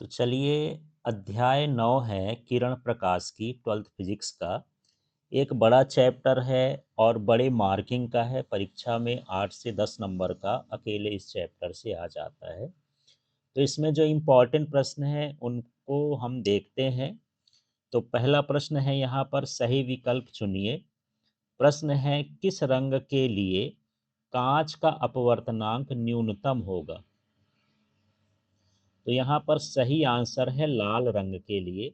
तो चलिए, अध्याय 9 है किरण प्रकाश की 12th फिजिक्स का। एक बड़ा चैप्टर है और बड़े मार्किंग का है। परीक्षा में 8 से 10 नंबर का अकेले इस चैप्टर से आ जाता है। तो इसमें जो इम्पोर्टेंट प्रश्न हैं उनको हम देखते हैं। तो पहला प्रश्न है, यहाँ पर सही विकल्प चुनिए। प्रश्न है, किस रंग के लिए कांच का अपवर्तनांक न्यूनतम होगा? तो यहाँ पर सही आंसर है लाल रंग के लिए,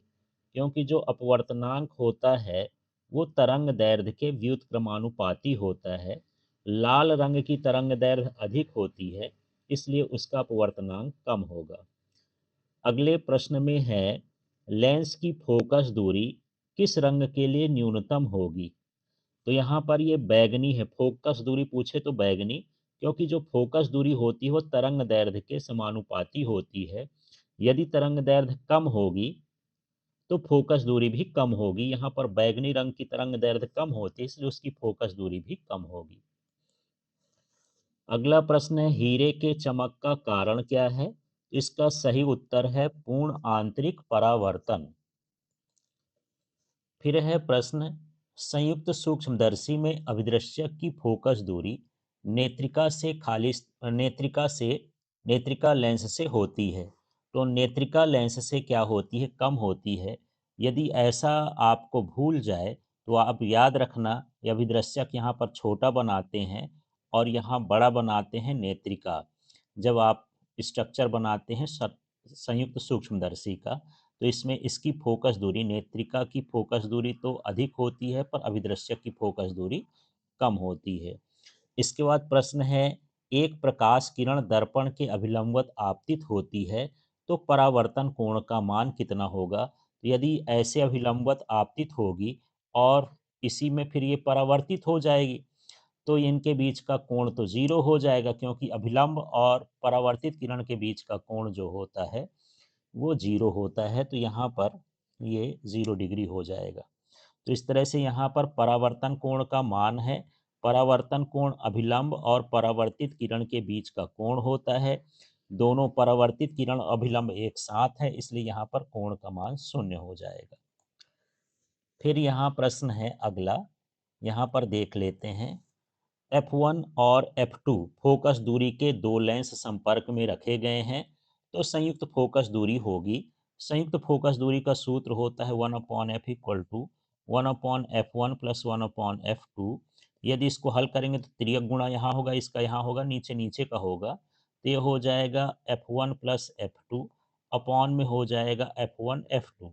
क्योंकि जो अपवर्तनांक होता है वो तरंग दैर्ध्य के व्युत्क्रमानुपाती होता है। लाल रंग की तरंग दैर्ध्य अधिक होती है, इसलिए उसका अपवर्तनांक कम होगा। अगले प्रश्न में है, लेंस की फोकस दूरी किस रंग के लिए न्यूनतम होगी? तो यहाँ पर ये बैगनी है। फोकस दूरी पूछे तो बैगनी, क्योंकि जो फोकस दूरी होती है वो तरंग दैर्ध्य के समानुपाती होती है। यदि तरंग दैर्ध्य कम होगी तो फोकस दूरी भी कम होगी। यहाँ पर बैगनी रंग की तरंग दैर्ध्य कम होती है, इसलिए उसकी फोकस दूरी भी कम होगी। अगला प्रश्न है, हीरे के चमक का कारण क्या है? इसका सही उत्तर है पूर्ण आंतरिक परावर्तन। फिर है प्रश्न, संयुक्त सूक्ष्मदर्शी में अभिदृश्य की फोकस दूरी नेत्रिका से खाली नेत्रिका लेंस से होती है। तो नेत्रिका लेंस से क्या होती है? कम होती है। यदि ऐसा आपको भूल जाए तो आप याद रखना, यह अभिदृश्यक यहाँ पर छोटा बनाते हैं और यहाँ बड़ा बनाते हैं नेत्रिका। जब आप स्ट्रक्चर बनाते हैं संयुक्त सूक्ष्मदर्शी का, तो इसमें इसकी फोकस दूरी, नेत्रिका की फोकस दूरी तो अधिक होती है पर अभिदृश्यक की फोकस दूरी कम होती है। इसके बाद प्रश्न है, एक प्रकाश किरण दर्पण के अभिलंबवत आपतित होती है तो परावर्तन कोण का मान कितना होगा? तो यदि ऐसे अभिलंबवत आपतित होगी और इसी में फिर ये परावर्तित हो जाएगी, तो इनके बीच का कोण तो जीरो हो जाएगा, क्योंकि अभिलंब और परावर्तित किरण के बीच का कोण जो होता है वो जीरो होता है। तो यहाँ पर ये 0 डिग्री हो जाएगा। तो इस तरह से यहाँ पर परावर्तन कोण का मान है। परावर्तन कोण अभिलंब और परावर्तित किरण के बीच का कोण होता है। दोनों परावर्तित किरण अभिलंब एक साथ है, इसलिए यहाँ पर कोण का मान 0 हो जाएगा। फिर यहाँ प्रश्न है अगला, यहाँ पर देख लेते हैं। F1 और F2 फोकस दूरी के दो लेंस संपर्क में रखे गए हैं, तो संयुक्त फोकस दूरी होगी। संयुक्त फोकस दूरी का सूत्र होता है 1/f equal to 1/f1 plus 1/f2। यदि इसको हल करेंगे तो तिर्यक गुणा यहाँ होगा, इसका यहाँ होगा, नीचे नीचे का होगा, तो ये हो जाएगा F1 प्लस F2 अपॉन में हो जाएगा F1 F2।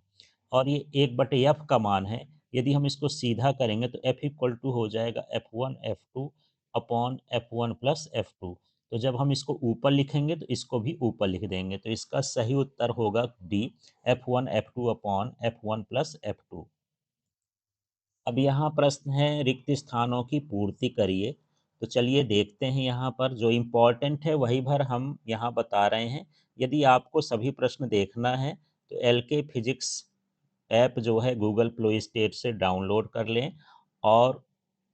और ये 1/f का मान है। यदि हम इसको सीधा करेंगे तो F इक्वल टू हो जाएगा F1 F2 upon F1 plus F2। तो जब हम इसको ऊपर लिखेंगे तो इसको भी ऊपर लिख देंगे, तो इसका सही उत्तर होगा D, F1 F2 upon F1 plus F2। अब यहाँ प्रश्न है, रिक्त स्थानों की पूर्ति करिए। तो चलिए देखते हैं, यहाँ पर जो इम्पोर्टेंट है वही भर हम यहाँ बता रहे हैं। यदि आपको सभी प्रश्न देखना है तो LK फिजिक्स ऐप जो है गूगल प्ले स्टेट से डाउनलोड कर लें, और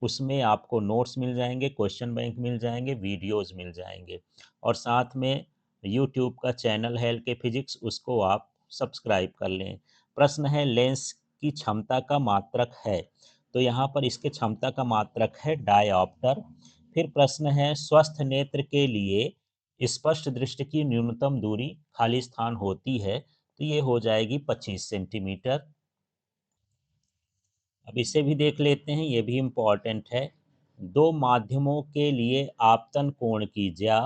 उसमें आपको नोट्स मिल जाएंगे, क्वेश्चन बैंक मिल जाएंगे, वीडियोस मिल जाएंगे, और साथ में यूट्यूब का चैनल है LK फिजिक्स, उसको आप सब्सक्राइब कर लें। प्रश्न है, लेंस की क्षमता का मात्रक है? तो यहाँ पर इसके क्षमता का मात्रक है डायऑप्टर। फिर प्रश्न है, स्वस्थ नेत्र के लिए स्पष्ट दृष्टि की न्यूनतम दूरी खाली स्थान होती है? तो ये हो जाएगी 25 सेंटीमीटर। अब इसे भी देख लेते हैं, ये भी इम्पॉर्टेंट है। दो माध्यमों के लिए आपतन कोण की ज्या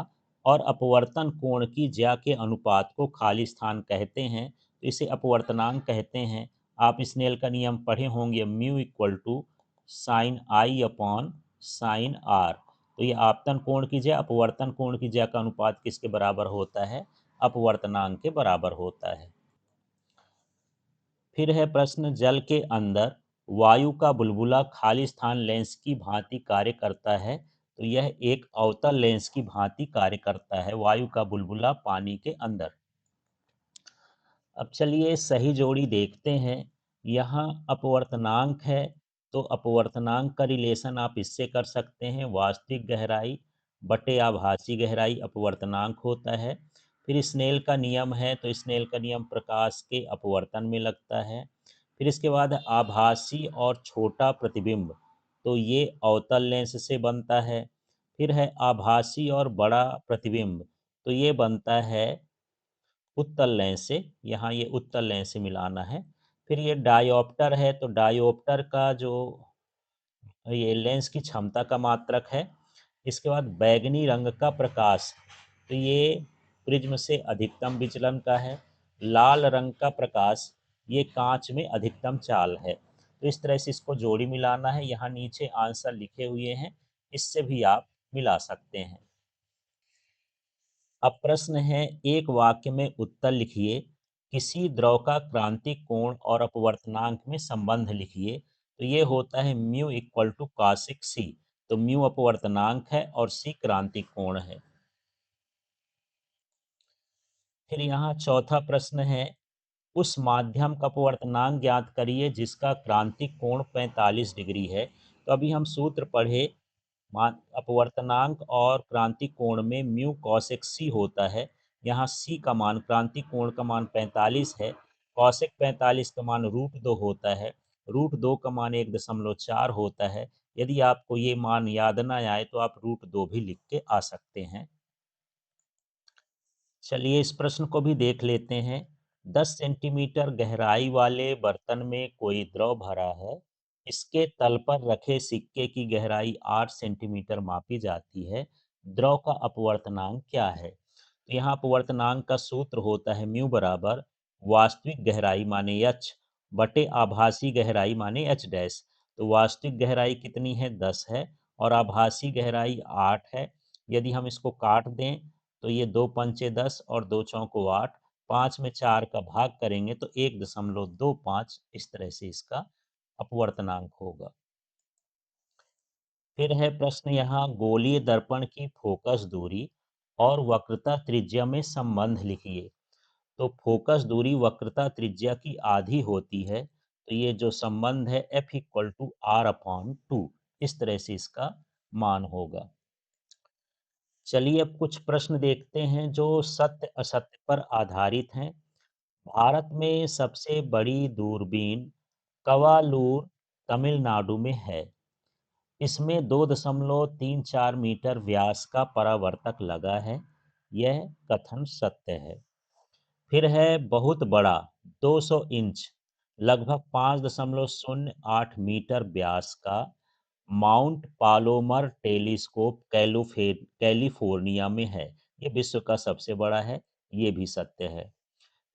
और अपवर्तन कोण की ज्या के अनुपात को खाली स्थान कहते हैं, तो इसे अपवर्तनांक कहते हैं। आप स्नेल का नियम पढ़े होंगे, mu equal to sine I upon sine R. तो ये आपतन कोण की ज्या अपवर्तन कोण की ज्या का अनुपात किसके बराबर होता है? अपवर्तनांक के बराबर होता है। फिर है प्रश्न, जल के अंदर वायु का बुलबुला खाली स्थान लेंस की भांति कार्य करता है? तो यह एक अवतल लेंस की भांति कार्य करता है, वायु का बुलबुला पानी के अंदर। अब चलिए सही जोड़ी देखते हैं। यहाँ अपवर्तनांक है, तो अपवर्तनांक का रिलेशन आप इससे कर सकते हैं, वास्तविक गहराई बटे आभासी गहराई अपवर्तनांक होता है। फिर स्नेल का नियम है, तो स्नेल का नियम प्रकाश के अपवर्तन में लगता है। फिर इसके बाद आभासी और छोटा प्रतिबिंब, तो ये अवतल लेंस से बनता है। फिर है आभासी और बड़ा प्रतिबिंब, तो ये बनता है उत्तल लेंस से। यहाँ ये उत्तल लेंस से मिलाना है। फिर ये डायोप्टर है, तो डायोप्टर का जो ये लेंस की क्षमता का मात्रक है। इसके बाद बैगनी रंग का प्रकाश, तो ये प्रिज्म से अधिकतम विचलन का है। लाल रंग का प्रकाश, ये कांच में अधिकतम चाल है। तो इस तरह से इसको जोड़ी मिलाना है। यहाँ नीचे आंसर लिखे हुए हैं, इससे भी आप मिला सकते हैं। अब प्रश्न है, एक वाक्य में उत्तर लिखिए, किसी द्रव का क्रांतिक कोण और अपवर्तनांक में संबंध लिखिए। तो ये होता है म्यू इक्वल टू कॉसिक सी। तो म्यू अपवर्तनांक है और सी क्रांतिक कोण है। फिर यहाँ चौथा प्रश्न है, उस माध्यम का अपवर्तनांक ज्ञात करिए जिसका क्रांतिक कोण 45 डिग्री है। तो अभी हम सूत्र पढ़े, अपवर्तनांक और क्रांतिक कोण में म्यू कॉसेक सी होता है। यहाँ सी का मान, क्रांतिक कोण का मान 45 है। कॉसेक 45 का मान √2 होता है। √2 का मान 1.4 होता है। यदि आपको ये मान याद ना आए तो आप √2 भी लिख के आ सकते हैं। चलिए इस प्रश्न को भी देख लेते हैं। 10 सेंटीमीटर गहराई वाले बर्तन में कोई द्रव भरा है। इसके तल पर रखे सिक्के की गहराई 8 सेंटीमीटर मापी जाती है। द्रव का अपवर्तनांक क्या है? तो यहाँ अपवर्तनांक का सूत्र होता है म्यू बराबर वास्तविक गहराई माने एच बटे आभासी गहराई माने एच डैश। तो वास्तविक गहराई कितनी है? 10 है, और आभासी गहराई 8 है। यदि हम इसको काट दें तो ये 2 पंचे 10 और 2 चौको 8, 5 में 4 का भाग करेंगे तो 1.25, इस तरह से इसका अपवर्तनांक होगा। फिर है प्रश्न यहाँ, गोलीय दर्पण की फोकस दूरी और वक्रता त्रिज्या में संबंध लिखिए। तो फोकस दूरी वक्रता त्रिज्या की आधी होती है। तो ये जो संबंध है F = R/2, इस तरह से इसका मान होगा। चलिए अब कुछ प्रश्न देखते हैं जो सत्य असत्य पर आधारित हैं। भारत में सबसे बड़ी दूरबीन कवालूर तमिलनाडु में है। इसमें 2.34 मीटर व्यास का परावर्तक लगा है। यह कथन सत्य है। फिर है बहुत बड़ा 200 इंच लगभग 5.08 मीटर व्यास का माउंट पालोमर टेलीस्कोप कैलिफोर्निया में है। ये विश्व का सबसे बड़ा है। ये भी सत्य है।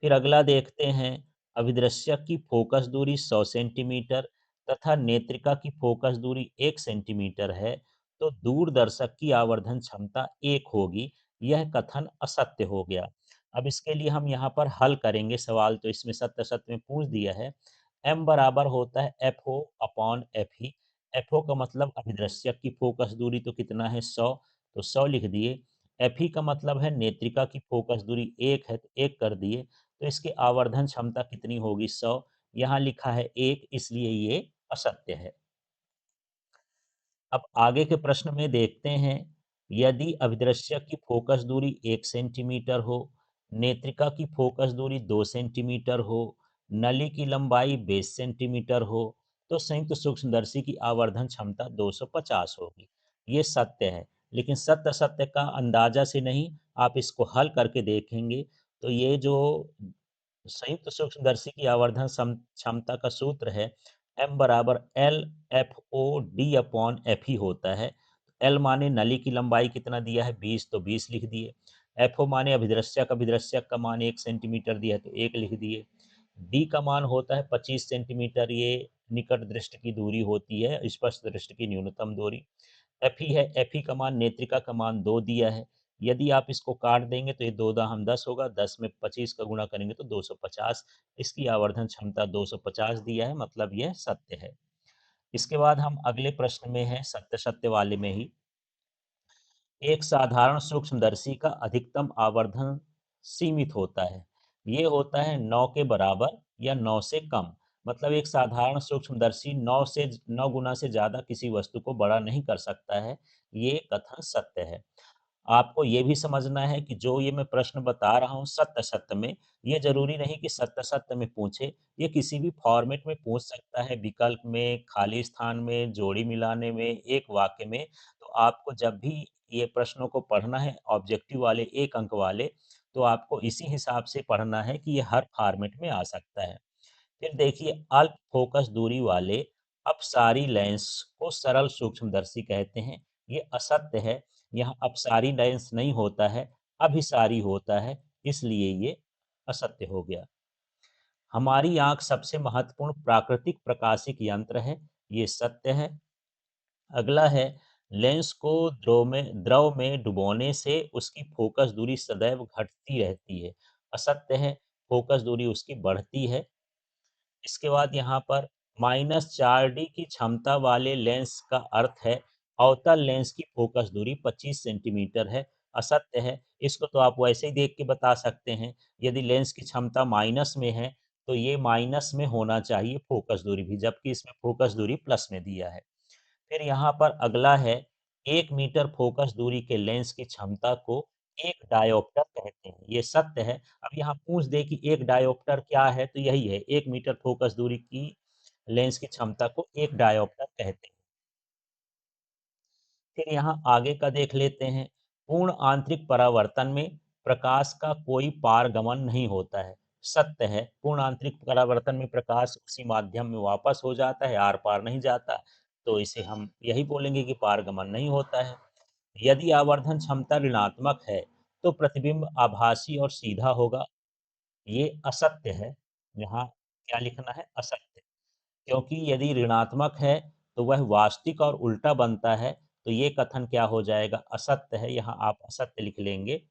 फिर अगला देखते हैं, अभिदृश्यक की फोकस दूरी 100 सेंटीमीटर तथा नेत्रिका की फोकस दूरी 1 सेंटीमीटर है, तो दूरदर्शक की आवर्धन क्षमता 1 होगी। यह कथन असत्य हो गया। अब इसके लिए हम यहाँ पर हल करेंगे सवाल, तो इसमें सत्य असत्य में पूछ दिया है। m बराबर होता है FO/FE। FO का मतलब अभिदृश्यक की फोकस दूरी, तो कितना है? 100, तो 100 लिख दिए। FE का मतलब है नेत्रिका की फोकस दूरी 1 है, तो 1 कर दिए। तो इसकी आवर्धन क्षमता कितनी होगी? 100। यहाँ लिखा है 1, इसलिए ये असत्य है। अब आगे के प्रश्न में देखते हैं, यदि अभिदृश्यक की फोकस दूरी 1 सेंटीमीटर हो, नेत्रिका की फोकस दूरी 2 सेंटीमीटर हो, नली की लंबाई 20 सेंटीमीटर हो, तो संयुक्त सूक्ष्मदर्शी की आवर्धन क्षमता 250 होगी। ये सत्य है, लेकिन सत्य असत्य का अंदाजा से नहीं, आप इसको हल करके देखेंगे तो ये जो संयुक्त सूक्ष्मदर्शी की आवर्धन क्षमता का सूत्र है M = LFOD/FE होता है। एल माने नली की लंबाई कितना दिया है? 20, तो 20 लिख दिए। एफओ माने अभिदृश्यक का मान 1 सेंटीमीटर दिया है, तो 1 लिख दिए। डी का मान होता है 25 सेंटीमीटर, ये निकट दृष्टि की दूरी होती है, स्पष्ट दृष्टि की न्यूनतम दूरी। एफ ई है, एफ ई का मान, नेत्रिका का मान 2 दिया है। यदि आप इसको काट देंगे तो ये 2 दाहम 10 होगा, 10 में 25 का गुणा करेंगे तो 250। इसकी आवर्धन क्षमता 250 दिया है, मतलब यह सत्य है। इसके बाद हम अगले प्रश्न में हैं, सत्य सत्य वाले में ही। एक साधारण सूक्ष्मदर्शी का अधिकतम आवर्धन सीमित होता है। ये होता है 9 के बराबर या 9 से कम। मतलब एक साधारण सूक्ष्मदर्शी 9 गुना से ज्यादा किसी वस्तु को बड़ा नहीं कर सकता है। ये कथन सत्य है। आपको ये भी समझना है कि जो ये मैं प्रश्न बता रहा हूँ सत्य-सत्य में, ये ज़रूरी नहीं कि सत्य-सत्य में पूछे, ये किसी भी फॉर्मेट में पूछ सकता है, विकल्प में, खाली स्थान में, जोड़ी मिलाने में, एक वाक्य में। तो आपको जब भी ये प्रश्नों को पढ़ना है ऑब्जेक्टिव वाले 1 अंक वाले, तो आपको इसी हिसाब से पढ़ना है कि ये हर फॉर्मेट में आ सकता है। फिर देखिए अल्प फोकस दूरी वाले अपसारी लेंस को सरल सूक्ष्मदर्शी कहते हैं। ये असत्य है। यहाँ अपसारी लेंस नहीं होता है, अभिसारी होता है, इसलिए ये असत्य हो गया। हमारी आंख सबसे महत्वपूर्ण प्राकृतिक प्रकाशिक यंत्र है, ये सत्य है। अगला है लेंस को द्रव में डुबोने से उसकी फोकस दूरी सदैव घटती रहती है, असत्य है। फोकस दूरी उसकी बढ़ती है। इसके बाद यहाँ पर -4D की क्षमता वाले लेंस का अर्थ है अवतल लेंस की फोकस दूरी 25 सेंटीमीटर है, असत्य है। इसको तो आप वैसे ही देख के बता सकते हैं। यदि लेंस की क्षमता माइनस में है तो ये माइनस में होना चाहिए फोकस दूरी भी, जबकि इसमें फोकस दूरी प्लस में दिया है। फिर यहाँ पर अगला है 1 मीटर फोकस दूरी के लेंस की क्षमता को 1 डायोप्टर कहते हैं। ये सत्य है। अब यहाँ पूछ दे कि 1 डायोप्टर क्या है? तो यही है 1 मीटर फोकस दूरी की लेंस की क्षमता को 1 डायोप्टर कहते हैं। फिर यहाँ आगे का देख लेते हैं। पूर्ण आंतरिक परावर्तन में प्रकाश का कोई पारगमन नहीं होता है। सत्य है। पूर्ण आंतरिक परावर्तन में प्रकाश उसी माध्यम में वापस हो जाता है, आर-पार नहीं जाता। तो इसे हम यही बोलेंगे कि पारगमन नहीं होता है। यदि आवर्धन क्षमता ऋणात्मक है, तो प्रतिबिंब आभासी और सीधा होगा। ये असत्य है। यहाँ क्या लिखना है? असत्य। क्योंकि यदि ऋणात्मक है, तो वह वास्तविक और उल्टा बनता है, तो ये कथन क्या हो जाएगा? असत्य है, यहाँ आप असत्य लिख लेंगे।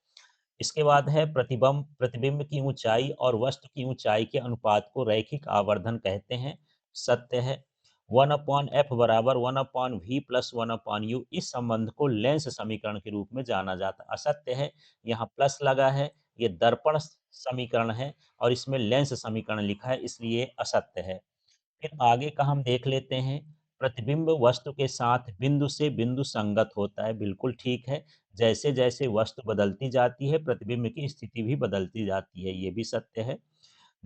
इसके बाद है प्रतिबिंब की ऊंचाई और वस्तु की ऊंचाई के अनुपात को रैखिक आवर्धन कहते हैं, सत्य है। 1/f बराबर 1/v प्लस 1/u, इस संबंध को लेंस समीकरण के रूप में जाना जाता है, असत्य है। यहाँ प्लस लगा है, ये दर्पण समीकरण है और इसमें लेंस समीकरण लिखा है, इसलिए असत्य है। फिर आगे का हम देख लेते हैं। प्रतिबिंब वस्तु के साथ बिंदु से बिंदु संगत होता है, बिल्कुल ठीक है। जैसे जैसे वस्तु बदलती जाती है प्रतिबिंब की स्थिति भी बदलती जाती है, ये भी सत्य है।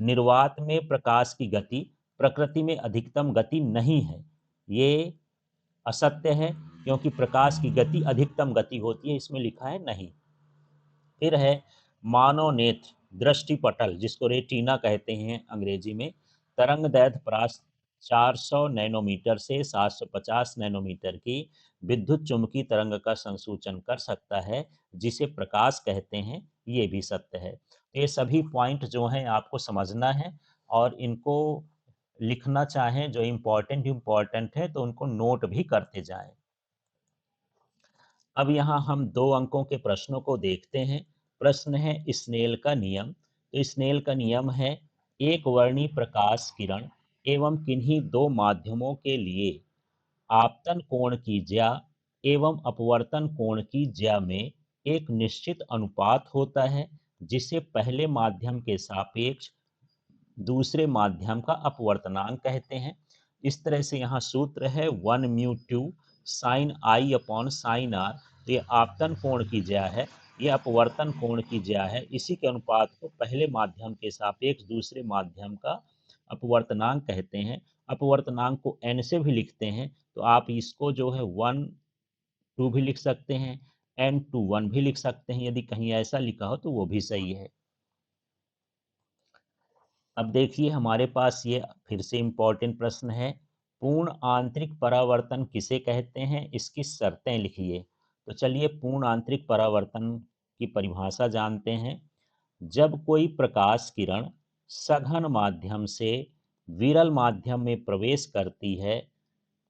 निर्वात में प्रकाश की गति प्रकृति में अधिकतम गति नहीं है, ये असत्य है। क्योंकि प्रकाश की गति अधिकतम गति होती है, इसमें लिखा है नहीं। फिर है मानव नेत्र दृष्टिपटल, जिसको रेटिना कहते हैं अंग्रेजी में, तरंग दैर्ध्य प्रास 400 नैनोमीटर से 750 नैनोमीटर की विद्युत चुम्बकीय तरंग का संसूचन कर सकता है, जिसे प्रकाश कहते हैं, ये भी सत्य है। तो ये सभी पॉइंट जो हैं आपको समझना है और इनको लिखना चाहें, जो इम्पोर्टेंट इम्पोर्टेंट है तो उनको नोट भी करते जाएं। अब यहाँ हम 2 अंकों के प्रश्नों को देखते हैं। प्रश्न है स्नेल का नियम। तो स्नेल का नियम है एक वर्णी प्रकाश किरण एवं किन्हीं 2 माध्यमों के लिए आपतन कोण की ज्या एवं अपवर्तन कोण की ज्या में एक निश्चित अनुपात होता है, जिसे पहले माध्यम के सापेक्ष दूसरे माध्यम का अपवर्तनांक कहते हैं। इस तरह से यहाँ सूत्र है 1 mu 2 sine I upon sine R. तो ये आपतन कोण की ज्या है, ये अपवर्तन कोण की ज्या है। इसी के अनुपात को पहले माध्यम के सापेक्ष दूसरे माध्यम का अपवर्तनांक कहते हैं। अपवर्तनांक को n से भी लिखते हैं, तो आप इसको जो है 1 2 भी लिख सकते हैं, n2 1 भी लिख सकते हैं। यदि कहीं ऐसा लिखा हो तो वो भी सही है। अब देखिए हमारे पास ये फिर से इम्पोर्टेंट प्रश्न है। पूर्ण आंतरिक परावर्तन किसे कहते हैं, इसकी शर्तें लिखिए। तो चलिए पूर्ण आंतरिक परावर्तन की परिभाषा जानते हैं। जब कोई प्रकाश किरण सघन माध्यम से विरल माध्यम में प्रवेश करती है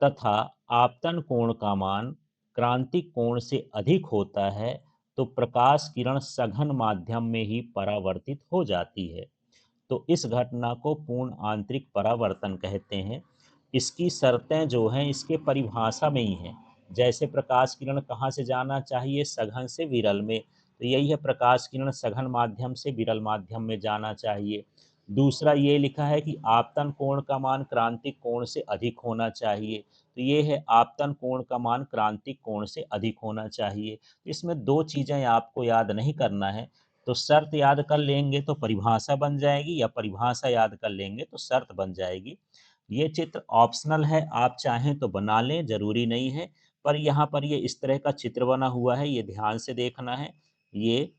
तथा आपतन कोण का मान क्रांतिक कोण से अधिक होता है, तो प्रकाश किरण सघन माध्यम में ही परावर्तित हो जाती है। तो इस घटना को पूर्ण आंतरिक परावर्तन कहते हैं। इसकी शर्तें जो हैं इसके परिभाषा में ही हैं। जैसे प्रकाश किरण कहाँ से जाना चाहिए? सघन से विरल में। तो यही है, प्रकाश किरण सघन माध्यम से विरल माध्यम में जाना चाहिए। दूसरा ये लिखा है कि आपतन कोण का मान क्रांतिक कोण से अधिक होना चाहिए। तो ये है आपतन कोण का मान क्रांतिक कोण से अधिक होना चाहिए। तो इसमें 2 चीज़ें आपको याद नहीं करना है, तो शर्त याद कर लेंगे तो परिभाषा बन जाएगी, या परिभाषा याद कर लेंगे तो शर्त बन जाएगी। ये चित्र ऑप्शनल है, आप चाहें तो बना लें, ज़रूरी नहीं है, पर यहाँ पर ये इस तरह का चित्र बना हुआ है, ये ध्यान से देखना है। ये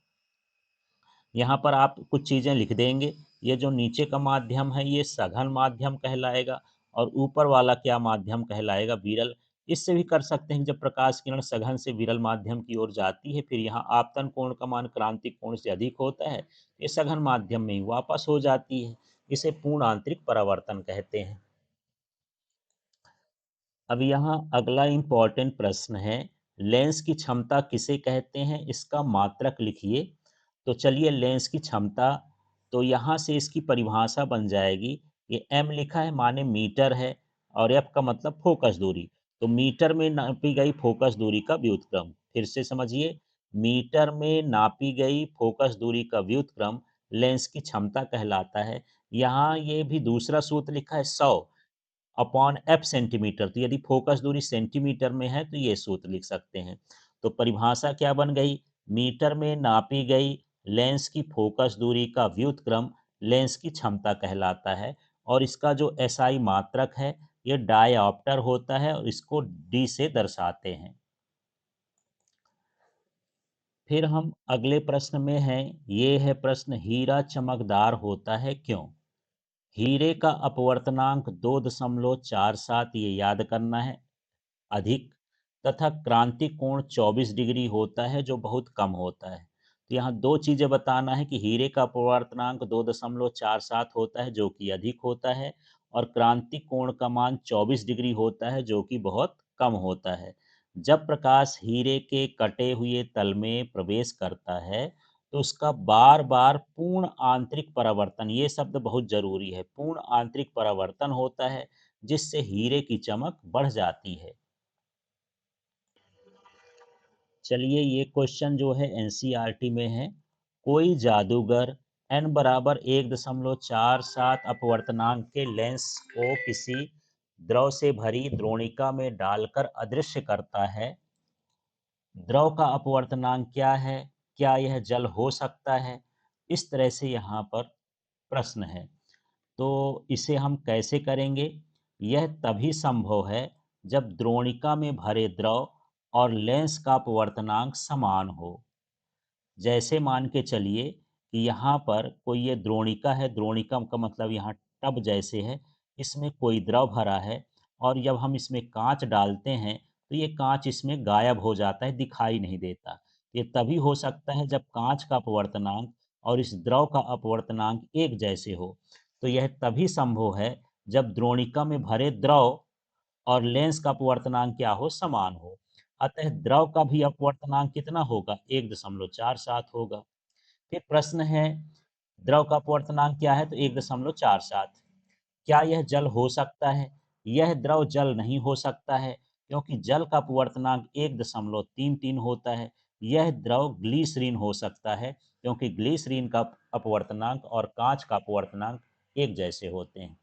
यहाँ पर आप कुछ चीज़ें लिख देंगे। ये जो नीचे का माध्यम है ये सघन माध्यम कहलाएगा, और ऊपर वाला क्या माध्यम कहलाएगा, विरल। इससे भी कर सकते हैं कि जब प्रकाश किरण सघन से विरल माध्यम की ओर जाती है, फिर यहाँ आपतन कोण का मान क्रांतिक कोण से अधिक होता है, ये सघन माध्यम में ही वापस हो जाती है। इसे पूर्ण आंतरिक परावर्तन कहते हैं। अब यहाँ अगला इम्पोर्टेंट प्रश्न है, लेंस की क्षमता किसे कहते हैं, इसका मात्रक लिखिए। तो चलिए लेंस की क्षमता, तो यहाँ से इसकी परिभाषा बन जाएगी। ये एम लिखा है माने मीटर है, और एफ का मतलब फोकस दूरी। तो मीटर में नापी गई फोकस दूरी का व्युत्क्रम, फिर से समझिए, मीटर में नापी गई फोकस दूरी का व्युत्क्रम लेंस की क्षमता कहलाता है। यहाँ ये भी दूसरा सूत्र लिखा है 100 अपॉन एफ सेंटीमीटर। तो यदि फोकस दूरी सेंटीमीटर में है तो ये सूत्र लिख सकते हैं। तो परिभाषा क्या बन गई, मीटर में नापी गई लेंस की फोकस दूरी का व्युत्क्रम लेंस की क्षमता कहलाता है, और इसका जो एसआई मात्रक है ये डायऑप्टर होता है, और इसको डी से दर्शाते हैं। फिर हम अगले प्रश्न में हैं, ये है प्रश्न, हीरा चमकदार होता है क्यों। हीरे का अपवर्तनांक 2.47, ये याद करना है, अधिक, तथा क्रांतिक कोण 24 डिग्री होता है जो बहुत कम होता है। तो यहाँ 2 चीज़ें बताना है कि हीरे का अपवर्तनांक 2.47 होता है जो कि अधिक होता है, और क्रांतिक कोण का मान 24 डिग्री होता है जो कि बहुत कम होता है। जब प्रकाश हीरे के कटे हुए तल में प्रवेश करता है तो उसका बार बार पूर्ण आंतरिक परावर्तन, ये शब्द बहुत जरूरी है, पूर्ण आंतरिक परावर्तन होता है, जिससे हीरे की चमक बढ़ जाती है। चलिए ये क्वेश्चन जो है एनसीईआरटी में है, कोई जादूगर n बराबर 1.47 अपवर्तनांक के लेंस को किसी द्रव से भरी द्रोणिका में डालकर अदृश्य करता है। द्रव का अपवर्तनांक क्या है, क्या यह जल हो सकता है, इस तरह से यहाँ पर प्रश्न है। तो इसे हम कैसे करेंगे, यह तभी संभव है जब द्रोणिका में भरे द्रव और लेंस का अपवर्तनांक समान हो। जैसे मान के चलिए कि यहाँ पर कोई ये द्रोणिका है, द्रोणिका का मतलब यहाँ टब जैसे है, इसमें कोई द्रव भरा है, और जब हम इसमें कांच डालते हैं तो ये कांच इसमें गायब हो जाता है, दिखाई नहीं देता। ये तभी हो सकता है जब कांच का अपवर्तनांक और इस द्रव का अपवर्तनांक एक जैसे हो। तो यह तभी संभव है जब द्रोणिका में भरे द्रव और लेंस का अपवर्तनांक क्या हो, समान हो। अतः द्रव का भी अपवर्तनांक कितना होगा, 1.47 होगा। फिर प्रश्न है, द्रव का अपवर्तनांक क्या है, तो 1.47। क्या यह जल हो सकता है, यह द्रव जल नहीं हो सकता है, क्योंकि जल का अपवर्तनांक 1.33 होता है। यह द्रव ग्लीसरीन हो सकता है, क्योंकि ग्लीसरीन का अपवर्तनांक और कांच का अपवर्तनांक एक जैसे होते हैं।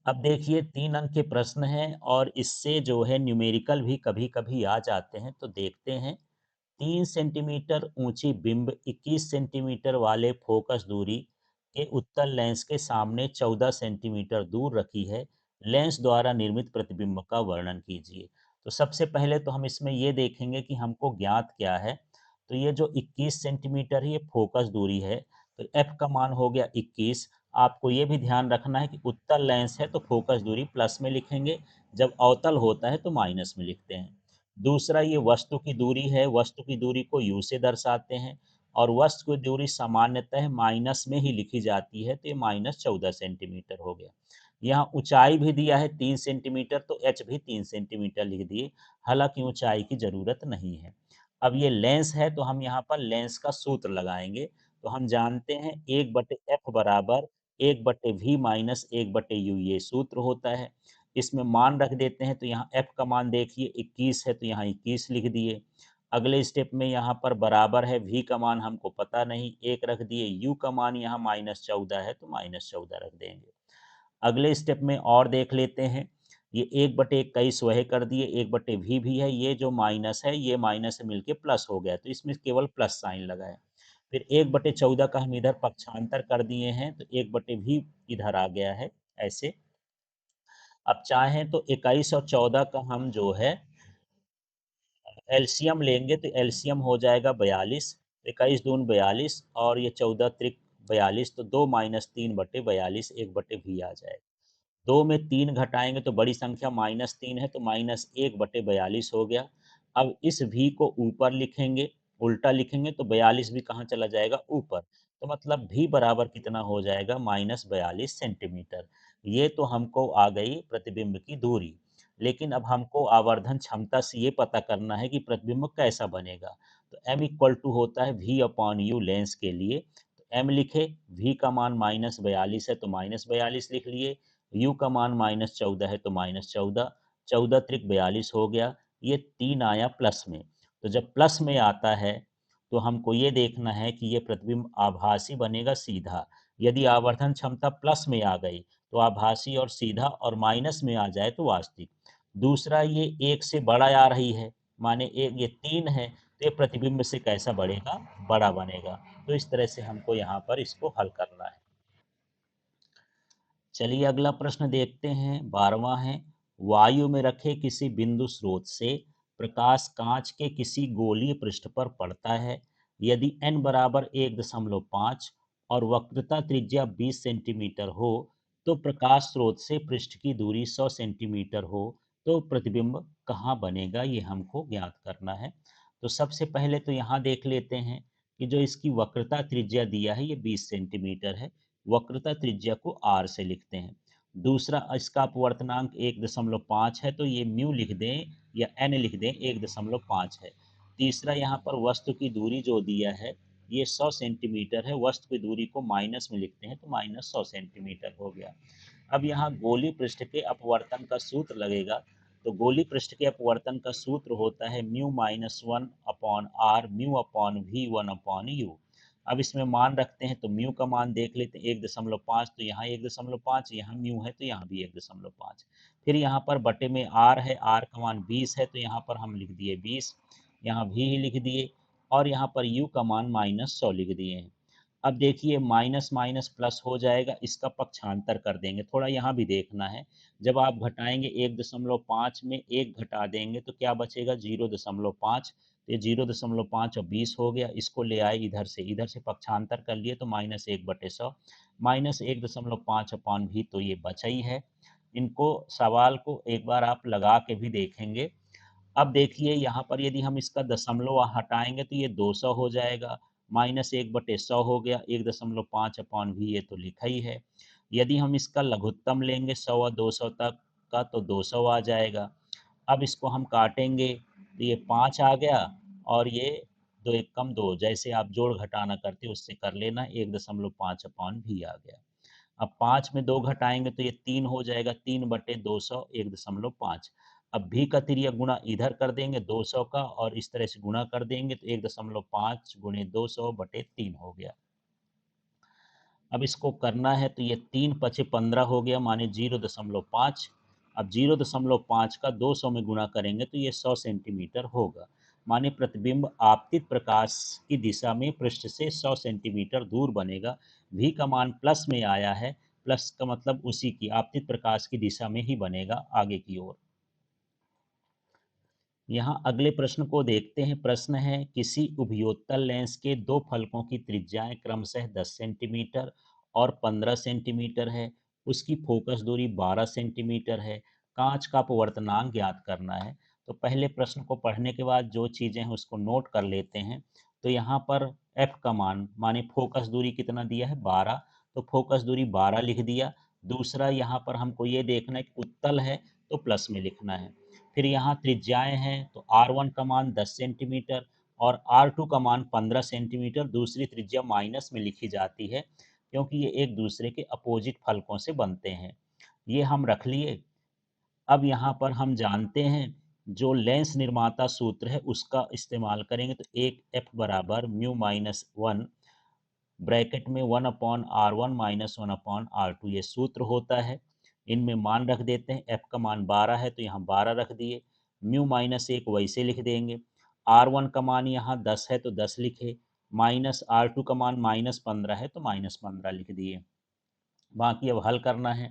अब देखिए 3 अंक के प्रश्न हैं, और इससे जो है न्यूमेरिकल भी कभी कभी आ जाते हैं, तो देखते हैं। 3 सेंटीमीटर ऊंची बिंब 21 सेंटीमीटर वाले फोकस दूरी के उत्तल लेंस के सामने 14 सेंटीमीटर दूर रखी है, लेंस द्वारा निर्मित प्रतिबिंब का वर्णन कीजिए। तो सबसे पहले तो हम इसमें ये देखेंगे कि हमको ज्ञात क्या है। तो ये जो 21 सेंटीमीटर है ये फोकस दूरी है, तो एफ का मान हो गया 21। आपको ये भी ध्यान रखना है कि उत्तल लेंस है तो फोकस दूरी प्लस में लिखेंगे, जब अवतल होता है तो माइनस में लिखते हैं। दूसरा, ये वस्तु की दूरी है, वस्तु की दूरी को यू से दर्शाते हैं, और वस्तु की दूरी सामान्यतः माइनस में ही लिखी जाती है, तो ये -14 सेंटीमीटर हो गया। यहाँ ऊंचाई भी दिया है 3 सेंटीमीटर, तो एच भी 3 सेंटीमीटर लिख दिए, हालांकि ऊंचाई की जरूरत नहीं है। अब ये लेंस है तो हम यहाँ पर लेंस का सूत्र लगाएंगे। तो हम जानते हैं 1/f बराबर 1/v माइनस 1/u, ये सूत्र होता है। इसमें मान रख देते हैं, तो यहाँ f का मान देखिए 21 है तो यहाँ 21 लिख दिए। अगले स्टेप में यहाँ पर बराबर है, v का मान हमको पता नहीं, 1 रख दिए, u का मान यहाँ -14 है तो -14 रख देंगे। अगले स्टेप में और देख लेते हैं, ये 1/21 वह कर दिए, 1/v भी है, ये जो माइनस है ये माइनस से मिलके प्लस हो गया, तो इसमें केवल प्लस साइन लगा है। फिर 1/14 का हम इधर पक्षांतर कर दिए हैं, तो 1/v इधर आ गया है ऐसे। अब चाहें तो 21 और 14 का हम जो है एलसीएम लेंगे, तो एलसीएम हो जाएगा 42, 21 दून 42 और ये 14 त्रिक 42, तो 2 माइनस 3/42 1/v आ जाएगा। 2 में 3 घटाएंगे तो बड़ी संख्या -3 है, तो -1/42 हो गया। अब इस v को ऊपर लिखेंगे, उल्टा लिखेंगे तो 42 भी कहाँ चला जाएगा, ऊपर। तो मतलब v बराबर कितना हो जाएगा, -42 सेंटीमीटर। ये तो हमको आ गई प्रतिबिंब की दूरी। लेकिन अब हमको आवर्धन क्षमता से ये पता करना है कि प्रतिबिंब कैसा बनेगा। तो m इक्वल टू होता है v अपॉन यू लेंस के लिए। तो m लिखे, v का मान -42 है तो -42 लिख लिए, u का मान -14 है तो -14, 14 त्रिक 42 हो गया। ये 3 आया प्लस में। तो जब प्लस में आता है तो हमको ये देखना है कि ये प्रतिबिंब आभासी बनेगा सीधा। यदि आवर्धन क्षमता प्लस में आ गई तो आभासी और सीधा, और माइनस में आ जाए तो वास्तविक। दूसरा, ये 1 से बड़ा आ रही है, माने एक ये 3 है, तो ये प्रतिबिंब से कैसा बढ़ेगा, बड़ा बनेगा। तो इस तरह से हमको यहाँ पर इसको हल करना है। चलिए अगला प्रश्न देखते हैं, 12वां है। वायु में रखे किसी बिंदु स्रोत से प्रकाश कांच के किसी गोलीय पृष्ठ पर पड़ता है। यदि n बराबर 1.5 और वक्रता त्रिज्या 20 सेंटीमीटर हो, तो प्रकाश स्रोत से पृष्ठ की दूरी 100 सेंटीमीटर हो, तो प्रतिबिंब कहाँ बनेगा, ये हमको ज्ञात करना है। तो सबसे पहले तो यहाँ देख लेते हैं कि जो इसकी वक्रता त्रिज्या दिया है ये 20 सेंटीमीटर है। वक्रता त्रिज्या को r से लिखते हैं। दूसरा, इसका अपवर्तनांक 1.5 है, तो ये म्यू लिख दें या n लिख दें, 1.5 है। तीसरा, यहाँ पर वस्तु की दूरी जो दिया है ये 100 सेंटीमीटर है, वस्तु की दूरी को माइनस में लिखते हैं तो -100 सेंटीमीटर हो गया। अब यहाँ गोली पृष्ठ के अपवर्तन का सूत्र लगेगा। तो गोली पृष्ठ के अपवर्तन का सूत्र होता है μ-1/r μ/v1/u। अब इसमें मान रखते हैं, तो म्यू का मान देख लेते हैं 1.5, तो यहाँ 1.5, यहाँ म्यू है तो यहाँ भी 1.5। फिर यहाँ पर बटे में आर है, आर का मान 20 है, तो यहाँ पर हम लिख दिए 20, यहाँ भी ही लिख दिए, और यहाँ पर यू का मान -100 लिख दिए हैं। अब देखिए माइनस माइनस प्लस हो जाएगा, इसका पक्षांतर कर देंगे। थोड़ा यहाँ भी देखना है, जब आप घटाएंगे 1.5 में 1 घटा देंगे तो क्या बचेगा, 0.5। तो ये 0.5 और 20 हो गया, इसको ले आए इधर से पक्षांतर कर लिए तो -1/100, -1.5 अपॉन भी, तो ये बचा ही है। इनको सवाल को एक बार आप लगा के भी देखेंगे। अब देखिए यहाँ पर यदि हम इसका दशमलव हटाएंगे तो ये 200 हो जाएगा, -1/100 हो गया, 1.5 अपॉन भी ये तो लिखा ही है। यदि हम इसका लघुत्तम लेंगे 100 और 200 तक का, तो 200 आ जाएगा। अब इसको हम काटेंगे तो ये 5 आ गया, और ये 2 एक कम 2, जैसे आप जोड़ घटाना करते हो उससे कर लेना, 1.5 अपॉन भी आ गया। अब 5 में 2 घटाएंगे तो ये 3 हो जाएगा, 3/200 1.5। अब भी का तिर्यक गुणा इधर कर देंगे 200 का, और इस तरह से गुणा कर देंगे तो 1.5 गुणे 200/3 हो गया। अब इसको करना है तो ये 3×5 = 15 हो गया, माने 0.5। अब 0.5 का 200 में गुणा करेंगे तो ये 100 सेंटीमीटर होगा, माने प्रतिबिंब आपतित प्रकाश की दिशा में पृष्ठ से 100 सेंटीमीटर दूर बनेगा। v का मान प्लस में आया है, प्लस का मतलब उसी की आपतित प्रकाश की दिशा में ही बनेगा आगे की ओर। यहाँ अगले प्रश्न को देखते हैं। प्रश्न है, किसी उभयोत्तल लेंस के दो फलकों की त्रिज्याएं क्रमशः 10 सेंटीमीटर और 15 सेंटीमीटर है, उसकी फोकस दूरी 12 सेंटीमीटर है, कांच का अपवर्तनांक ज्ञात करना है। तो पहले प्रश्न को पढ़ने के बाद जो चीज़ें हैं उसको नोट कर लेते हैं। तो यहाँ पर f का मान माने फोकस दूरी कितना दिया है, 12, तो फोकस दूरी 12 लिख दिया। दूसरा, यहाँ पर हमको ये देखना है कि उत्तल है तो प्लस में लिखना है। फिर यहाँ त्रिज्याएं हैं, तो R1 का मान 10 सेंटीमीटर और R2 का मान 15 सेंटीमीटर। दूसरी त्रिज्या माइनस में लिखी जाती है क्योंकि ये एक दूसरे के अपोजिट फलकों से बनते हैं। ये हम रख लिए। अब यहाँ पर हम जानते हैं जो लेंस निर्माता सूत्र है उसका इस्तेमाल करेंगे, तो एक एफ बराबर μ-1 ब्रैकेट में 1/R1 -1/R2 ये सूत्र होता है। इनमें मान रख देते हैं। एफ का मान 12 है तो यहाँ 12 रख दिए। म्यू माइनस 1 वैसे लिख देंगे। R1 का मान यहाँ 10 है तो 10 लिखे। माइनस R2 का मान -15 है तो -15 लिख दिए। बाकी अब हल करना है।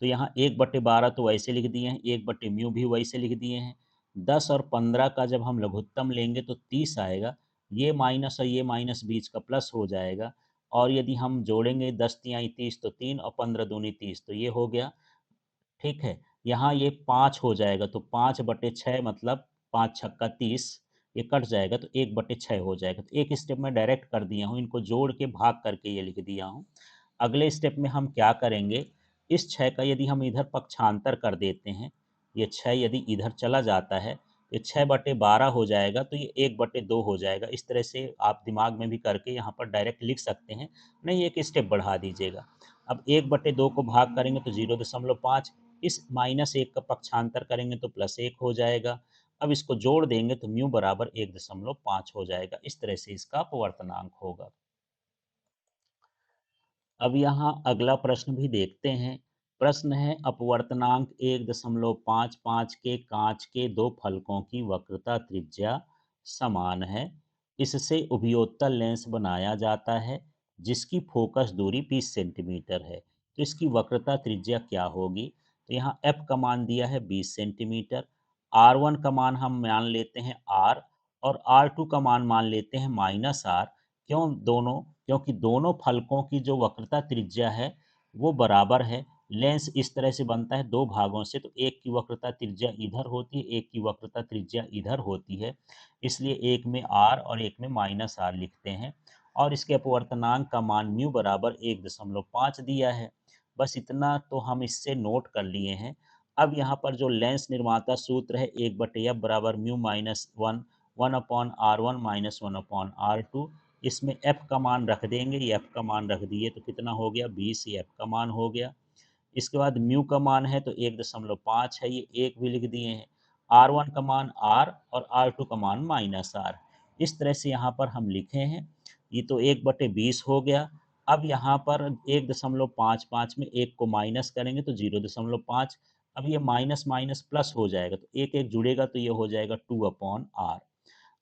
तो यहाँ 1/12 तो वैसे लिख दिए हैं, 1/म्यू भी वैसे लिख दिए हैं। 10 और 15 का जब हम लघुत्तम लेंगे तो 30 आएगा। ये माइनस और ये माइनस बीच का प्लस हो जाएगा। और यदि हम जोड़ेंगे 10 तिहाई 30 तो 3 और 15 दूनी 30 तो ये हो गया। ठीक है। यहाँ ये 5 हो जाएगा तो 5/6 मतलब 5 छक्का 30। ये कट जाएगा तो 1/6 हो जाएगा। तो एक स्टेप में डायरेक्ट कर दिया हूँ, इनको जोड़ के भाग करके ये लिख दिया हूँ। अगले स्टेप में हम क्या करेंगे, इस 6 का यदि हम इधर पक्षांतर कर देते हैं, ये 6 यदि इधर चला जाता है तो 6/12 हो जाएगा तो ये 1/2 हो जाएगा। इस तरह से आप दिमाग में भी करके यहाँ पर डायरेक्ट लिख सकते हैं, नहीं एक स्टेप बढ़ा दीजिएगा। अब 1/2 को भाग करेंगे तो 0.5, इस -1 का पक्षांतर करेंगे तो +1 हो जाएगा। अब इसको जोड़ देंगे तो म्यू बराबर 1.5 हो जाएगा। इस तरह से इसका अपवर्तनांक होगा। अब यहाँ अगला प्रश्न भी देखते हैं। प्रश्न है अपवर्तनांक 1.55 के कांच के दो फलकों की वक्रता त्रिज्या समान है। इससे उभयोत्तल लेंस बनाया जाता है जिसकी फोकस दूरी 20 सेंटीमीटर है। तो इसकी वक्रता त्रिज्या क्या होगी? तो यहाँ एफ का मान दिया है 20 सेंटीमीटर। R1 का मान हम मान लेते हैं R, और R2 का मान लेते हैं -R। क्योंकि दोनों फलकों की जो वक्रता त्रिज्या है वो बराबर है। लेंस इस तरह से बनता है दो भागों से, तो एक की वक्रता त्रिज्या इधर होती है, एक की वक्रता त्रिज्या इधर होती है। इसलिए एक में R और एक में -R लिखते हैं। और इसके अपवर्तनांक का मान म्यू बराबर 1.5 दिया है। बस इतना तो हम इससे नोट कर लिए हैं। अब यहाँ पर जो लेंस निर्माता सूत्र है 1/f बराबर म्यू -1, 1/R1 -1/R2, इसमें एफ का मान रख देंगे। ये एफ का मान रख दिए तो कितना हो गया 20, ये एफ का मान हो गया। इसके बाद म्यू का मान है तो 1.5 है, ये एक भी लिख दिए हैं। R1 का मान R और R2 का मान -R। इस तरह से यहाँ पर हम लिखे हैं। ये तो 1/20 हो गया। अब यहाँ पर 1.55 में एक को माइनस करेंगे तो 0.5। अब ये माइनस माइनस प्लस हो जाएगा तो एक एक जुड़ेगा तो ये हो जाएगा 2/R।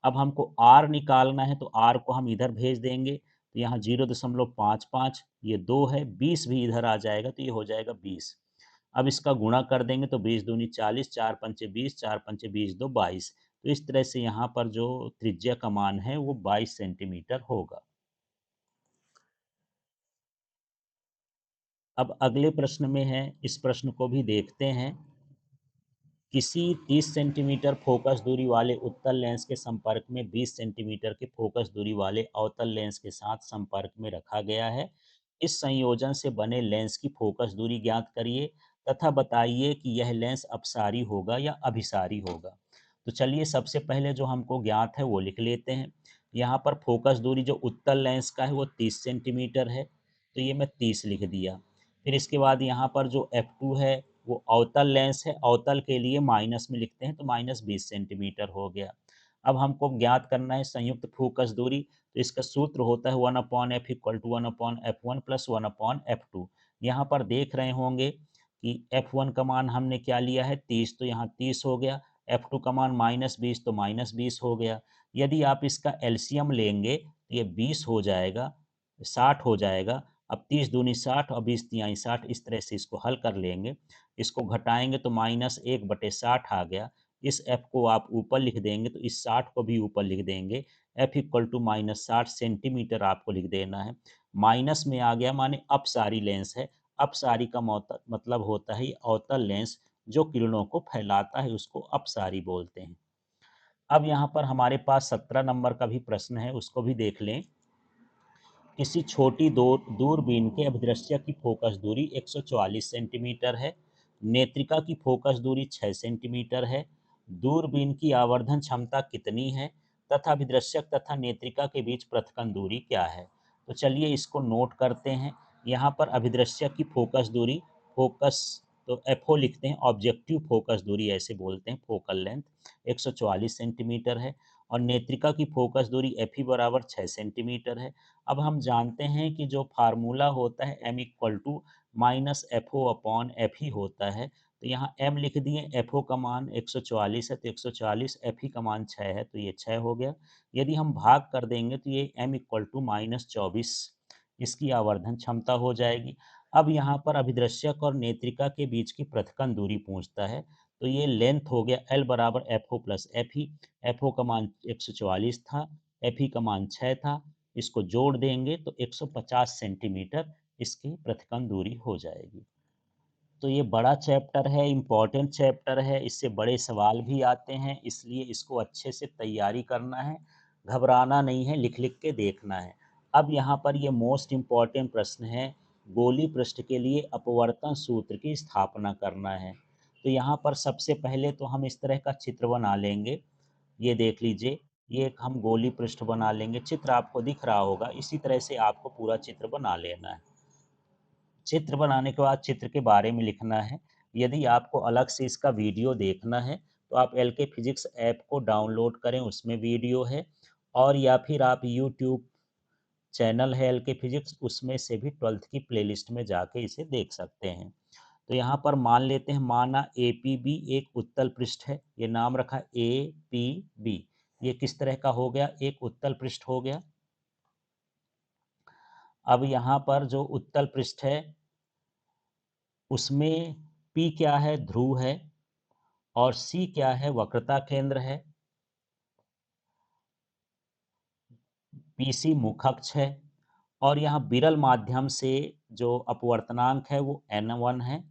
अब हमको R निकालना है तो R को हम इधर भेज देंगे तो यहाँ 0.55, ये 2 है, 20 भी इधर आ जाएगा तो ये हो जाएगा 20। अब इसका गुणा कर देंगे तो 20 दूनी 40, 4 पंचे 20, 4 पंचे 20, 2 22। तो इस तरह से यहाँ पर जो त्रिज्या का मान है वो 22 सेंटीमीटर होगा। अब अगले प्रश्न में है, इस प्रश्न को भी देखते हैं। किसी 30 सेंटीमीटर फोकस दूरी वाले उत्तल लेंस के संपर्क में 20 सेंटीमीटर के फोकस दूरी वाले अवतल लेंस के साथ संपर्क में रखा गया है। इस संयोजन से बने लेंस की फोकस दूरी ज्ञात करिए तथा बताइए कि यह लेंस अपसारी होगा या अभिसारी होगा। तो चलिए सबसे पहले जो हमको ज्ञात है वो लिख लेते हैं। यहाँ पर फोकस दूरी जो उत्तल लेंस का है वो 30 सेंटीमीटर है, तो ये मैं 30 लिख दिया। फिर इसके बाद यहाँ पर जो F2 है वो अवतल लेंस है, अवतल के लिए माइनस में लिखते हैं तो -20 सेंटीमीटर हो गया। अब हमको ज्ञात करना है संयुक्त फोकस दूरी, तो इसका सूत्र होता है 1/f = 1/f1 + 1/f2। यहाँ पर देख रहे होंगे कि F1 का मान हमने क्या लिया है 30, तो यहाँ 30 हो गया। F2 का मान -20 तो -20 हो गया। यदि आप इसका एलसीएम लेंगे तो ये 20 हो जाएगा, 60 हो जाएगा। अब 30 दूनी 60 और 20 तिहाई 60, इस तरह से इसको हल कर लेंगे। इसको घटाएंगे तो -1/60 आ गया। इस f को आप ऊपर लिख देंगे तो इस 60 को भी ऊपर लिख देंगे। f = -60 सेंटीमीटर आपको लिख देना है। माइनस में आ गया माने अपसारी लेंस है। अपसारी का मतलब होता है अवतल लेंस जो किरणों को फैलाता है, उसको अपसारी बोलते हैं। अब यहाँ पर हमारे पास 17 नंबर का भी प्रश्न है, उसको भी देख लें। किसी छोटी दूरबीन के अभिदृश्य की फोकस दूरी 144 सेंटीमीटर है। नेत्रिका की फोकस दूरी 6 सेंटीमीटर है। दूरबीन की आवर्धन क्षमता कितनी है तथा अभिदृश्यक तथा नेत्रिका के बीच पृथक्कन दूरी क्या है? तो चलिए इसको नोट करते हैं। यहाँ पर अभिदृश्यक की फोकस दूरी, फोकस तो एफओ लिखते हैं, ऑब्जेक्टिव फोकस दूरी ऐसे बोलते हैं, फोकल लेंथ 144 सेंटीमीटर है। और नेत्रिका की फोकस दूरी एफ ई बराबर 6 सेंटीमीटर है। अब हम जानते हैं कि जो फार्मूला होता है m equal to minus F O upon F ही होता है। तो यहाँ m लिख दिए, एफ ओ का मान 144 है तो 144, एफ ही का मान 6 है तो ये 6 हो गया। यदि हम भाग कर देंगे तो ये m इक्वल टू माइनस 24 इसकी आवर्धन क्षमता हो जाएगी। अब यहाँ पर अभिदृश्यक और नेत्रिका के बीच की पृथक्कन दूरी पूछता है, तो ये लेंथ हो गया L बराबर F O plus F E. F O का मान 144 था, एफ ई का मान 6 था, इसको जोड़ देंगे तो 150 सेंटीमीटर इसकी पृथक्कन दूरी हो जाएगी। तो ये बड़ा चैप्टर है, इम्पॉर्टेंट चैप्टर है, इससे बड़े सवाल भी आते हैं, इसलिए इसको अच्छे से तैयारी करना है, घबराना नहीं है, लिख लिख के देखना है। अब यहाँ पर ये मोस्ट इम्पॉर्टेंट प्रश्न है, गोली पृष्ठ के लिए अपवर्तन सूत्र की स्थापना करना है। तो यहाँ पर सबसे पहले तो हम इस तरह का चित्र बना लेंगे, ये देख लीजिए, ये एक हम गोली पृष्ठ बना लेंगे, चित्र आपको दिख रहा होगा, इसी तरह से आपको पूरा चित्र बना लेना है। चित्र बनाने के बाद चित्र के बारे में लिखना है। यदि आपको अलग से इसका वीडियो देखना है तो आप एल के फिजिक्स ऐप को डाउनलोड करें, उसमें वीडियो है, और या फिर आप यूट्यूब चैनल है एल के फिजिक्स, उसमें से भी 12th की प्लेलिस्ट में जाके इसे देख सकते हैं। तो यहाँ पर मान लेते हैं, माना ए पी बी एक उत्तल पृष्ठ है, ये नाम रखा ए पी बी। ये किस तरह का हो गया, एक उत्तल पृष्ठ हो गया। अब यहाँ पर जो उत्तल पृष्ठ है उसमें P क्या है, ध्रुव है, और C क्या है, वक्रता केंद्र है, PC मुख अक्ष है, और यहाँ विरल माध्यम से जो अपवर्तनांक है वो n1 है,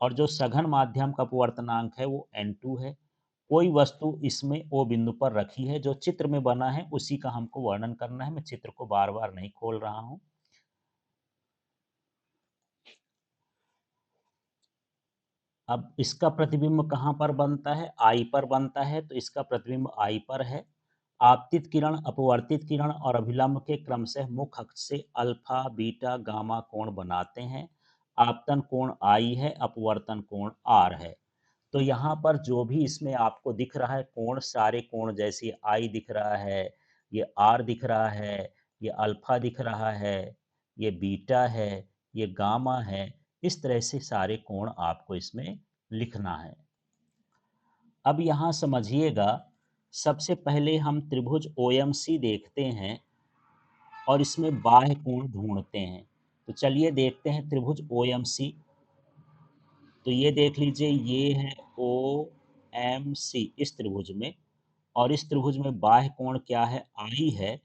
और जो सघन माध्यम का अपवर्तनांक है वो n2 है। कोई वस्तु इसमें O बिंदु पर रखी है, जो चित्र में बना है उसी का हमको वर्णन करना है। मैं चित्र को बार बार नहीं खोल रहा हूँ। अब इसका प्रतिबिंब कहाँ पर बनता है, आई पर बनता है, तो इसका प्रतिबिंब आई पर है। आपतित किरण, अपवर्तित किरण और अभिलंब के क्रमशः मुख अक्ष से अल्फा बीटा गामा कोण बनाते हैं। आपतन कोण आई है, अपवर्तन कोण आर है। तो यहाँ पर जो भी इसमें आपको दिख रहा है कोण, सारे कोण, जैसे आई दिख रहा है, ये आर दिख रहा है, ये अल्फा दिख रहा है, ये बीटा है, ये गामा है, इस तरह से सारे कोण आपको इसमें लिखना है। अब यहाँ समझिएगा, सबसे पहले हम त्रिभुज OMC देखते हैं और इसमें बाह्य कोण ढूंढते हैं। तो चलिए देखते हैं त्रिभुज OMC। तो ये देख लीजिए, ये है OMC इस त्रिभुज में, और इस त्रिभुज में बाह्य कोण क्या है, आई है।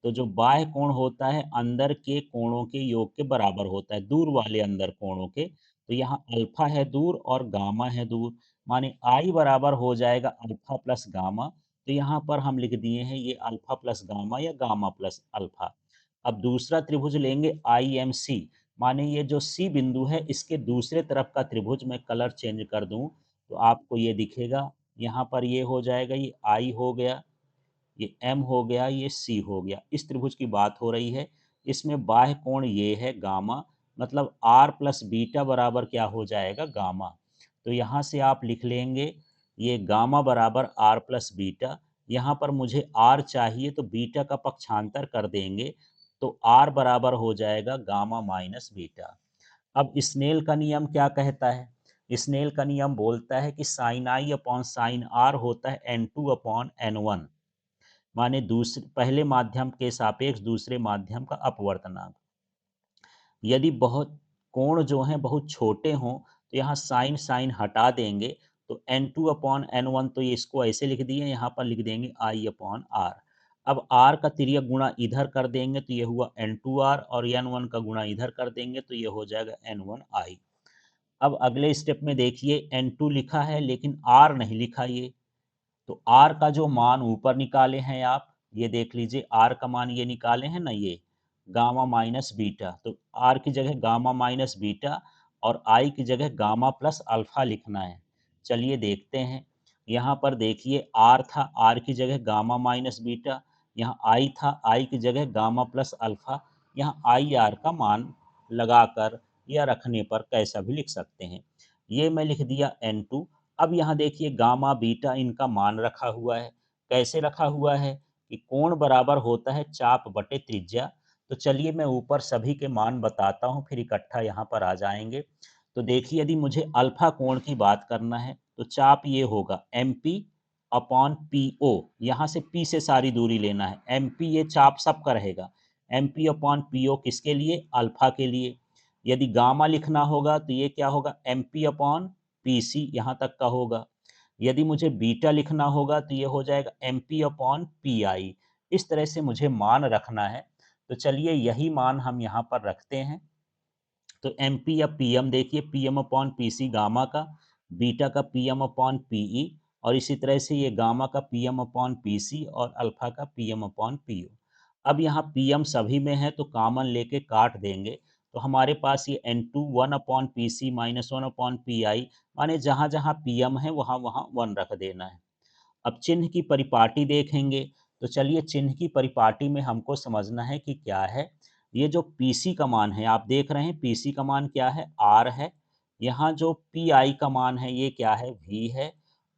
तो जो बाह्य कोण होता है अंदर के कोणों के योग के बराबर होता है, दूर वाले अंदर कोणों के। तो यहाँ अल्फा है दूर और गामा है दूर, माने आई बराबर हो जाएगा अल्फा प्लस गामा। तो यहाँ पर हम लिख दिए हैं ये अल्फा प्लस गामा या गामा प्लस अल्फा। अब दूसरा त्रिभुज लेंगे IMC, माने ये जो सी बिंदु है इसके दूसरे तरफ का त्रिभुज, मैं कलर चेंज कर दूं तो आपको ये दिखेगा, यहाँ पर ये हो जाएगा, ये आई हो गया, ये एम हो गया, ये सी हो गया। इस त्रिभुज की बात हो रही है। इसमें बाह्य कोण ये है गामा, मतलब आर प्लस बीटा बराबर क्या हो जाएगा, गामा। तो यहाँ से आप लिख लेंगे ये गामा बराबर आर प्लस बीटा। यहाँ पर मुझे आर चाहिए तो बीटा का पक्षांतर कर देंगे, तो आर बराबर हो जाएगा गामा माइनस बीटा। अब स्नेल का नियम क्या कहता है, स्नेल का नियम बोलता है कि sine I upon sine R होता है n2 अपॉन n1, माने दूसरे पहले माध्यम के सापेक्ष दूसरे माध्यम का अपवर्तनांक। यदि बहुत कोण जो हैं बहुत छोटे हों तो यहाँ साइन साइन हटा देंगे, तो n2 अपॉन n1, तो ये इसको ऐसे लिख दिए, यहाँ पर लिख देंगे i अपॉन आर। अब r का तिर्यक गुणा इधर कर देंगे तो ये हुआ n2r, और n1 का गुणा इधर कर देंगे तो ये हो जाएगा n1i। अब अगले स्टेप में देखिए, n2 लिखा है लेकिन r नहीं लिखा ये, तो r का जो मान ऊपर निकाले हैं आप, ये देख लीजिए r का मान ये निकाले हैं ना, ये गामा माइनस बीटा, तो r की जगह गामा माइनस बीटा और i की जगह गामा प्लस अल्फा लिखना है। चलिए देखते हैं, यहाँ पर देखिए r था, r की जगह गामा माइनस बीटा, यहाँ i था, i की जगह गामा प्लस अल्फा। यहाँ आई आर का मान लगाकर या रखने पर कैसा भी लिख सकते हैं। ये मैं लिख दिया n2। अब यहाँ देखिए गामा बीटा इनका मान रखा हुआ है, कैसे रखा हुआ है कि कोण बराबर होता है चाप बटे त्रिज्या। तो चलिए मैं ऊपर सभी के मान बताता हूँ, फिर इकट्ठा यहाँ पर आ जाएंगे। तो देखिए, यदि मुझे अल्फा कोण की बात करना है तो चाप ये होगा M P upon P O. यहाँ से पी से सारी दूरी लेना है, एम पी ये चाप सबका रहेगा, M P upon P O किसके लिए, अल्फा के लिए। यदि गामा लिखना होगा तो ये क्या होगा, M P upon P C, यहाँ तक का होगा। यदि मुझे बीटा लिखना होगा तो ये हो जाएगा M P upon P I. इस तरह से मुझे मान रखना है। तो चलिए यही मान हम यहाँ पर रखते हैं। तो एम पी या पी एम, देखिए P M upon P C gamma का, बीटा का P M upon P E, और इसी तरह से ये गामा का P M upon P C और अल्फा का P M upon P O. अब यहाँ पी एम सभी में है तो कॉमन लेके काट देंगे। तो हमारे पास ये N two one upon P C minus one upon P I, माने जहाँ जहाँ पी एम है वहाँ वहाँ वन रख देना है। अब चिन्ह की परिपाटी देखेंगे। तो चलिए चिन्ह की परिपाटी में हमको समझना है कि क्या है। ये जो पीसी का मान है, आप देख रहे हैं पीसी का मान क्या है, आर है। यहाँ जो पी आई का मान है ये क्या है, वी है।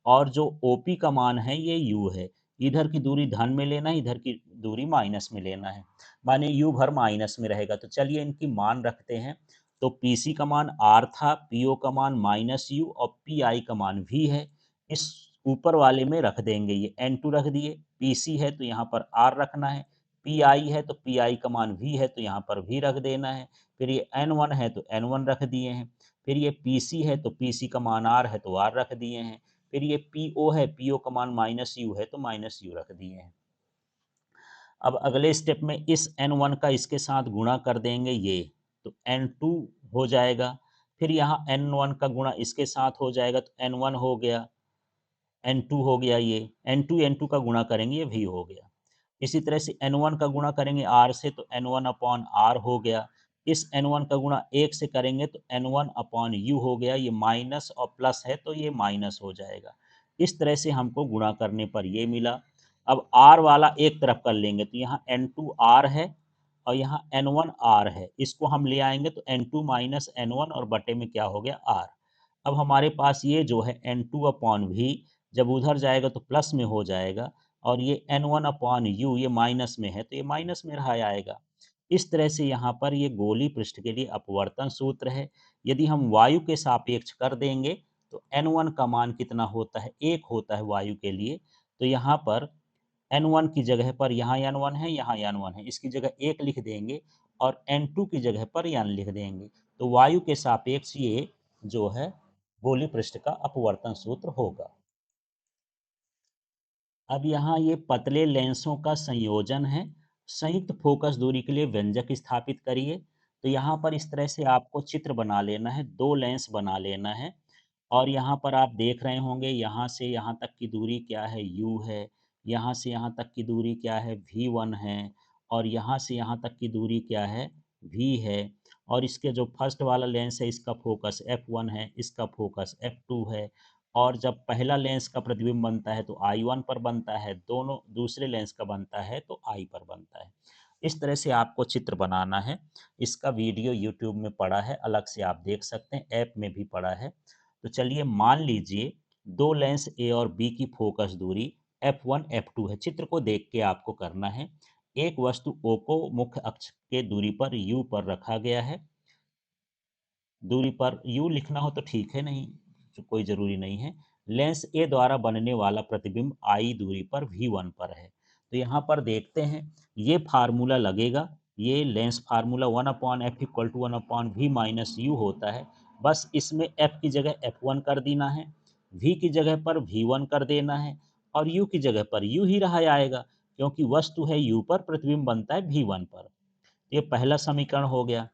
और जो ओपी का मान है ये यू है। इधर की दूरी धन में लेना है, इधर की दूरी माइनस में लेना है, माने यू भर माइनस में रहेगा। तो चलिए इनकी मान रखते हैं। तो पीसी का मान आर था, पीओ का मान माइनस यू और पी आई का मान वी है। इस ऊपर वाले में रख देंगे, ये N2 रख दिए, PC है तो यहाँ पर R रखना है, PI है तो PI का मान V है तो यहाँ पर V रख देना है। फिर ये N1 है तो N1 रख दिए हैं। फिर ये PC है तो PC का मान R है तो R रख दिए हैं। फिर ये PO है, PO का मान माइनस यू है तो माइनस यू रख दिए हैं। अब अगले स्टेप में इस N1 का इसके साथ गुणा कर देंगे ये, तो N2 हो जाएगा। फिर यहाँ N1 का गुणा इसके साथ हो जाएगा तो N1 हो गया, N2 हो गया, ये N2 N2 का गुणा करेंगे ये V हो गया। इसी तरह से N1 का गुणा करेंगे R से तो N1 अपॉन R हो गया। इस N1 का गुणा 1 से करेंगे तो N1 अपॉन U हो गया। ये माइनस और प्लस है तो ये माइनस हो जाएगा। इस तरह से हमको गुणा करने पर ये मिला। अब R वाला एक तरफ कर लेंगे तो यहाँ N2 R है और यहाँ N1 R है। इसको हम ले आएंगे तो N2 माइनस N1 और बटे में क्या हो गया, R। अब हमारे पास ये जो है N2 अपॉन V, जब उधर जाएगा तो प्लस में हो जाएगा। और ये N1 अपॉन यू ये माइनस में है तो ये माइनस में रहा आएगा। इस तरह से यहाँ पर ये गोली पृष्ठ के लिए अपवर्तन सूत्र है। यदि हम वायु के सापेक्ष कर देंगे तो N1 का मान कितना होता है, 1 होता है वायु के लिए। तो यहाँ पर N1 की जगह पर यहाँ N1 है, यहाँ N1 है, इसकी जगह 1 लिख देंगे और N2 की जगह पर N लिख देंगे। तो वायु के सापेक्ष ये जो है गोली पृष्ठ का अपवर्तन सूत्र होगा। अब यहाँ ये पतले लेंसों का संयोजन है। संयुक्त फोकस दूरी के लिए व्यंजक स्थापित करिए। तो यहाँ पर इस तरह से आपको चित्र बना लेना है, दो लेंस बना लेना है। और यहाँ पर आप देख रहे होंगे यहाँ से यहाँ तक की दूरी क्या है, u है। यहाँ से यहाँ तक की दूरी क्या है, v1 है। और यहाँ से यहाँ तक की दूरी क्या है, v है। और इसके जो फर्स्ट वाला लेंस है इसका फोकस f1 है, इसका फोकस f2 है। और जब पहला लेंस का प्रतिबिंब बनता है तो I1 पर बनता है, दोनों दूसरे लेंस का बनता है तो I पर बनता है। इस तरह से आपको चित्र बनाना है। इसका वीडियो यूट्यूब में पड़ा है, अलग से आप देख सकते हैं, ऐप में भी पड़ा है। तो चलिए मान लीजिए दो लेंस ए और बी की फोकस दूरी f1 f2 है। चित्र को देख के आपको करना है। एक वस्तु O को मुख्य अक्ष के दूरी पर U पर रखा गया है। दूरी पर U लिखना हो तो ठीक है, नहीं तो कोई ज़रूरी नहीं है। लेंस ए द्वारा बनने वाला प्रतिबिंब I दूरी पर V1 पर है। तो यहाँ पर देखते हैं ये फार्मूला लगेगा। ये lens formula 1/f equal to 1/v minus U होता है। बस इसमें f की जगह f1 कर देना है, v की जगह पर v1 कर देना है और u की जगह पर u ही रहा आएगा, क्योंकि वस्तु है u पर, प्रतिबिंब बनता है v1 पर। ये पहला समीकरण हो गया।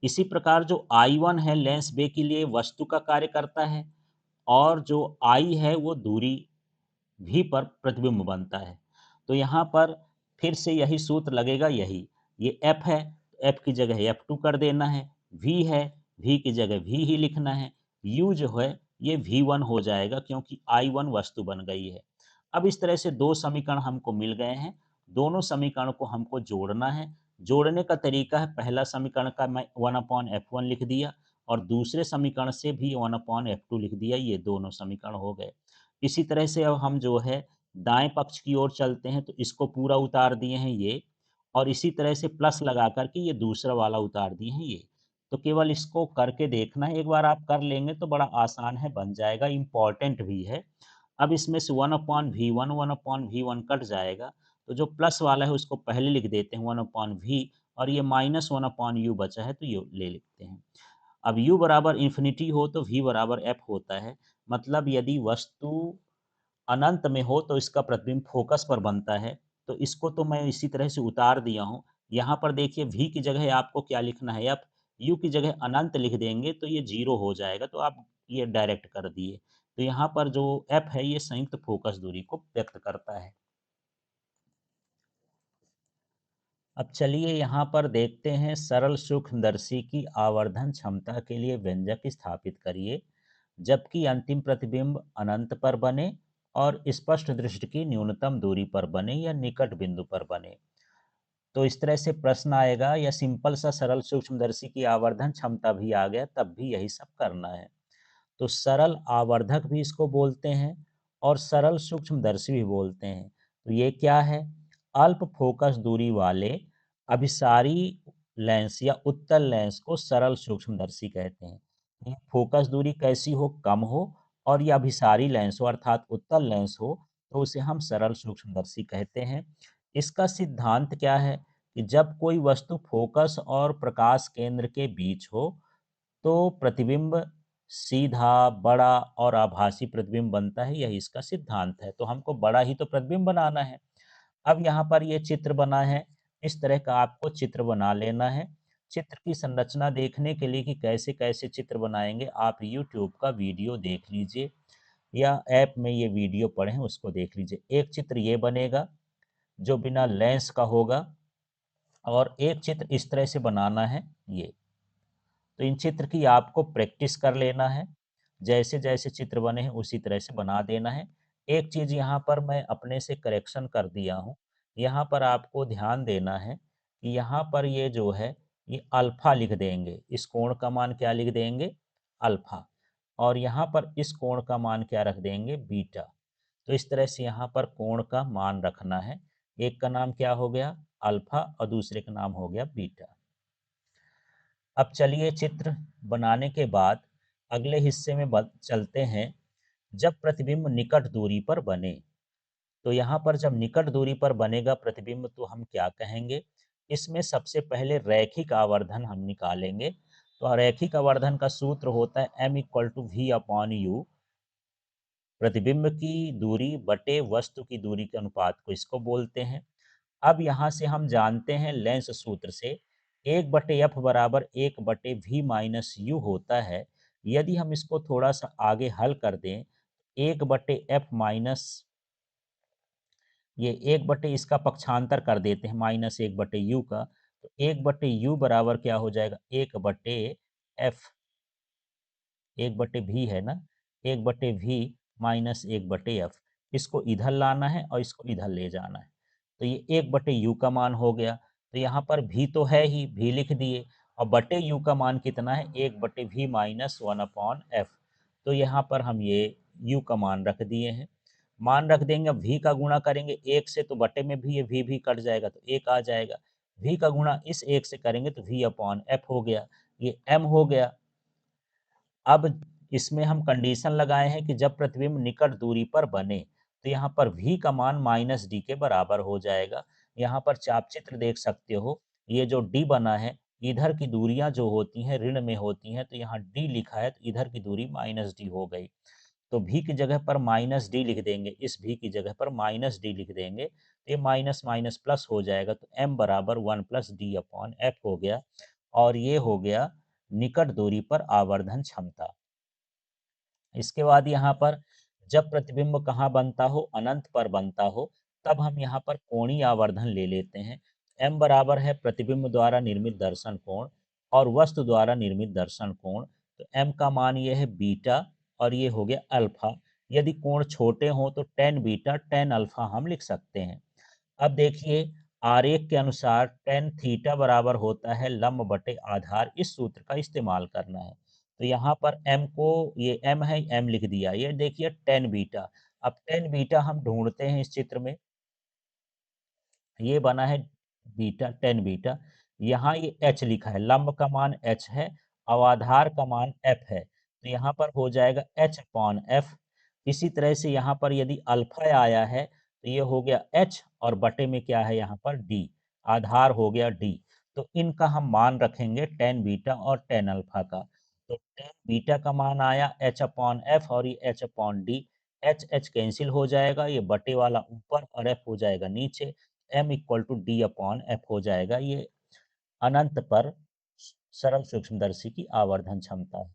इसी प्रकार जो I1 है लेंस बे के लिए वस्तु का कार्य करता है और जो I है वो दूरी V पर प्रतिबिंब बनता है। तो यहाँ पर फिर से यही सूत्र लगेगा, यही ये F है तो F की जगह F2 कर देना है, V है V की जगह V ही लिखना है, U जो है ये V1 हो जाएगा क्योंकि I1 वस्तु बन गई है। अब इस तरह से दो समीकरण हमको मिल गए हैं। दोनों समीकरण को हमको जोड़ना है। जोड़ने का तरीका है, पहला समीकरण का मैं 1/f1 लिख दिया और दूसरे समीकरण से भी 1/f2 लिख दिया। ये दोनों समीकरण हो गए। इसी तरह से अब हम जो है दाएँ पक्ष की ओर चलते हैं तो इसको पूरा उतार दिए हैं ये, और इसी तरह से प्लस लगा कर के ये दूसरा वाला उतार दिए हैं ये। तो केवल इसको करके देखना है, एक बार आप कर लेंगे तो बड़ा आसान है, बन जाएगा, इम्पोर्टेंट भी है। अब इसमें से 1/v1 1/v1 कट जाएगा, तो जो प्लस वाला है उसको पहले लिख देते हैं 1/v, और ये -1/u बचा है तो ये ले लिखते हैं। अब u बराबर इन्फिनिटी हो तो v बराबर f होता है। मतलब यदि वस्तु अनंत में हो तो इसका प्रतिबिंब फोकस पर बनता है। तो इसको तो मैं इसी तरह से उतार दिया हूँ। यहाँ पर देखिए v की जगह आपको क्या लिखना है, f, u की जगह अनंत लिख देंगे तो ये 0 हो जाएगा, तो आप ये डायरेक्ट कर दिए। तो यहाँ पर जो f है ये संयुक्त फोकस दूरी को व्यक्त करता है। अब चलिए यहाँ पर देखते हैं, सरल सूक्ष्मदर्शी की आवर्धन क्षमता के लिए व्यंजक स्थापित करिए जबकि अंतिम प्रतिबिंब अनंत पर बने और स्पष्ट दृष्टि की न्यूनतम दूरी पर बने या निकट बिंदु पर बने। तो इस तरह से प्रश्न आएगा, या सिंपल सा सरल सूक्ष्मदर्शी की आवर्धन क्षमता भी आ गया, तब भी यही सब करना है। तो सरल आवर्धक भी इसको बोलते हैं और सरल सूक्ष्मदर्शी भी बोलते हैं। तो ये क्या है? अल्प फोकस दूरी वाले अभिसारी लेंस या उत्तल लेंस को सरल सूक्ष्मदर्शी कहते हैं। ये फोकस दूरी कैसी हो? कम हो, और यह अभिसारी लेंस हो अर्थात उत्तल लेंस हो, तो उसे हम सरल सूक्ष्मदर्शी कहते हैं। इसका सिद्धांत क्या है कि जब कोई वस्तु फोकस और प्रकाश केंद्र के बीच हो तो प्रतिबिंब सीधा, बड़ा और आभासी प्रतिबिंब बनता है, यही इसका सिद्धांत है। तो हमको बड़ा ही तो प्रतिबिंब बनाना है। अब यहाँ पर ये चित्र बना है, इस तरह का आपको चित्र बना लेना है। चित्र की संरचना देखने के लिए कि कैसे कैसे चित्र बनाएंगे, आप यूट्यूब का वीडियो देख लीजिए या ऐप में ये वीडियो पढ़ें उसको देख लीजिए। एक चित्र ये बनेगा जो बिना लेंस का होगा, और एक चित्र इस तरह से बनाना है ये। तो इन चित्र की आपको प्रैक्टिस कर लेना है, जैसे जैसे चित्र बने हैं उसी तरह से बना देना है। एक चीज़ यहाँ पर मैं अपने से करेक्शन कर दिया हूँ, यहाँ पर आपको ध्यान देना है कि यहाँ पर ये जो है ये अल्फा लिख देंगे, इस कोण का मान क्या लिख देंगे? अल्फा। और यहाँ पर इस कोण का मान क्या रख देंगे? बीटा। तो इस तरह से यहाँ पर कोण का मान रखना है। एक का नाम क्या हो गया? अल्फा, और दूसरे का नाम हो गया बीटा। अब चलिए चित्र बनाने के बाद अगले हिस्से में चलते हैं। जब प्रतिबिंब निकट दूरी पर बने, तो यहाँ पर जब निकट दूरी पर बनेगा प्रतिबिंब तो हम क्या कहेंगे? इसमें सबसे पहले रैखिक आवर्धन हम निकालेंगे। तो रैखिक आवर्धन का सूत्र होता है m=v/u, प्रतिबिंब की दूरी बटे वस्तु की दूरी के अनुपात को इसको बोलते हैं। अब यहाँ से हम जानते हैं लेंस सूत्र से 1/f बराबर 1/v-u होता है। यदि हम इसको थोड़ा सा आगे हल कर दें, 1/f माइनस, ये 1 इसका पक्षांतर कर देते हैं -1/u का, तो 1/u बराबर क्या हो जाएगा? 1/f, 1/v है ना, 1/v माइनस 1/f। इसको इधर लाना है और इसको इधर ले जाना है, तो ये 1/u का मान हो गया। तो यहाँ पर v तो है ही, v लिख दिए, और बटे u का मान कितना है? 1/v minus 1/f। तो यहाँ पर हम ये u का मान रख दिए हैं। मान रख देंगे, अब v का गुणा करेंगे 1 से तो बटे में भी ये v भी कट जाएगा तो 1 आ जाएगा। v का गुणा इस 1 से करेंगे तो v/f हो गया, ये m हो गया। अब इसमें हम कंडीशन लगाए हैं कि जब प्रतिबिंब निकट दूरी पर बने, तो यहाँ पर v का मान -d के बराबर हो जाएगा। यहाँ पर चाप चित्र देख सकते हो, ये जो d बना है, इधर की दूरियां जो होती हैं ऋण में होती हैं, तो यहाँ d लिखा है तो इधर की दूरी -d हो गई। तो v की जगह पर -d लिख देंगे, इस v की जगह पर -d लिख देंगे, तो ये माइनस माइनस प्लस हो जाएगा, तो m बराबर 1 + d/f हो गया। और ये हो गया निकट दूरी पर आवर्धन क्षमता। इसके बाद यहाँ पर जब प्रतिबिंब कहाँ बनता हो? अनंत पर बनता हो, तब हम यहाँ पर कोणीय आवर्धन ले लेते हैं। m बराबर है प्रतिबिंब द्वारा निर्मित दर्शन कोण और वस्तु द्वारा निर्मित दर्शन कोण। तो m का मान ये है बीटा, और ये हो गया अल्फा। यदि कोण छोटे हों तो tan बीटा tan अल्फा हम लिख सकते हैं। अब देखिए, आरेख के अनुसार tan थीटा बराबर होता है लंब बटे आधार, इस सूत्र का इस्तेमाल करना है। तो यहाँ पर m को, ये m है, m लिख दिया, ये देखिए tan बीटा। अब टेन बीटा हम ढूंढते हैं इस चित्र में, ये बना है बीटा, टेन बीटा। यहाँ ये एच लिखा है, लंब का मान एच है और आधार का मान एफ है, तो यहाँ पर हो जाएगा एच अपॉन एफ। इसी तरह से यहाँ पर यदि अल्फा आया है तो ये हो गया एच और बटे में क्या है यहाँ पर डी, आधार हो गया डी। तो इनका हम मान रखेंगे टेन बीटा और टेन अल्फा का। तो टेन बीटा का मान आया एच अपॉन एफ और ये H upon D. H H cancel हो जाएगा, ये बटे वाला ऊपर और एफ हो जाएगा नीचे। m equal to D upon F हो जाएगा। ये अनंत पर सरल सूक्ष्मदर्शी की आवर्धन क्षमता है।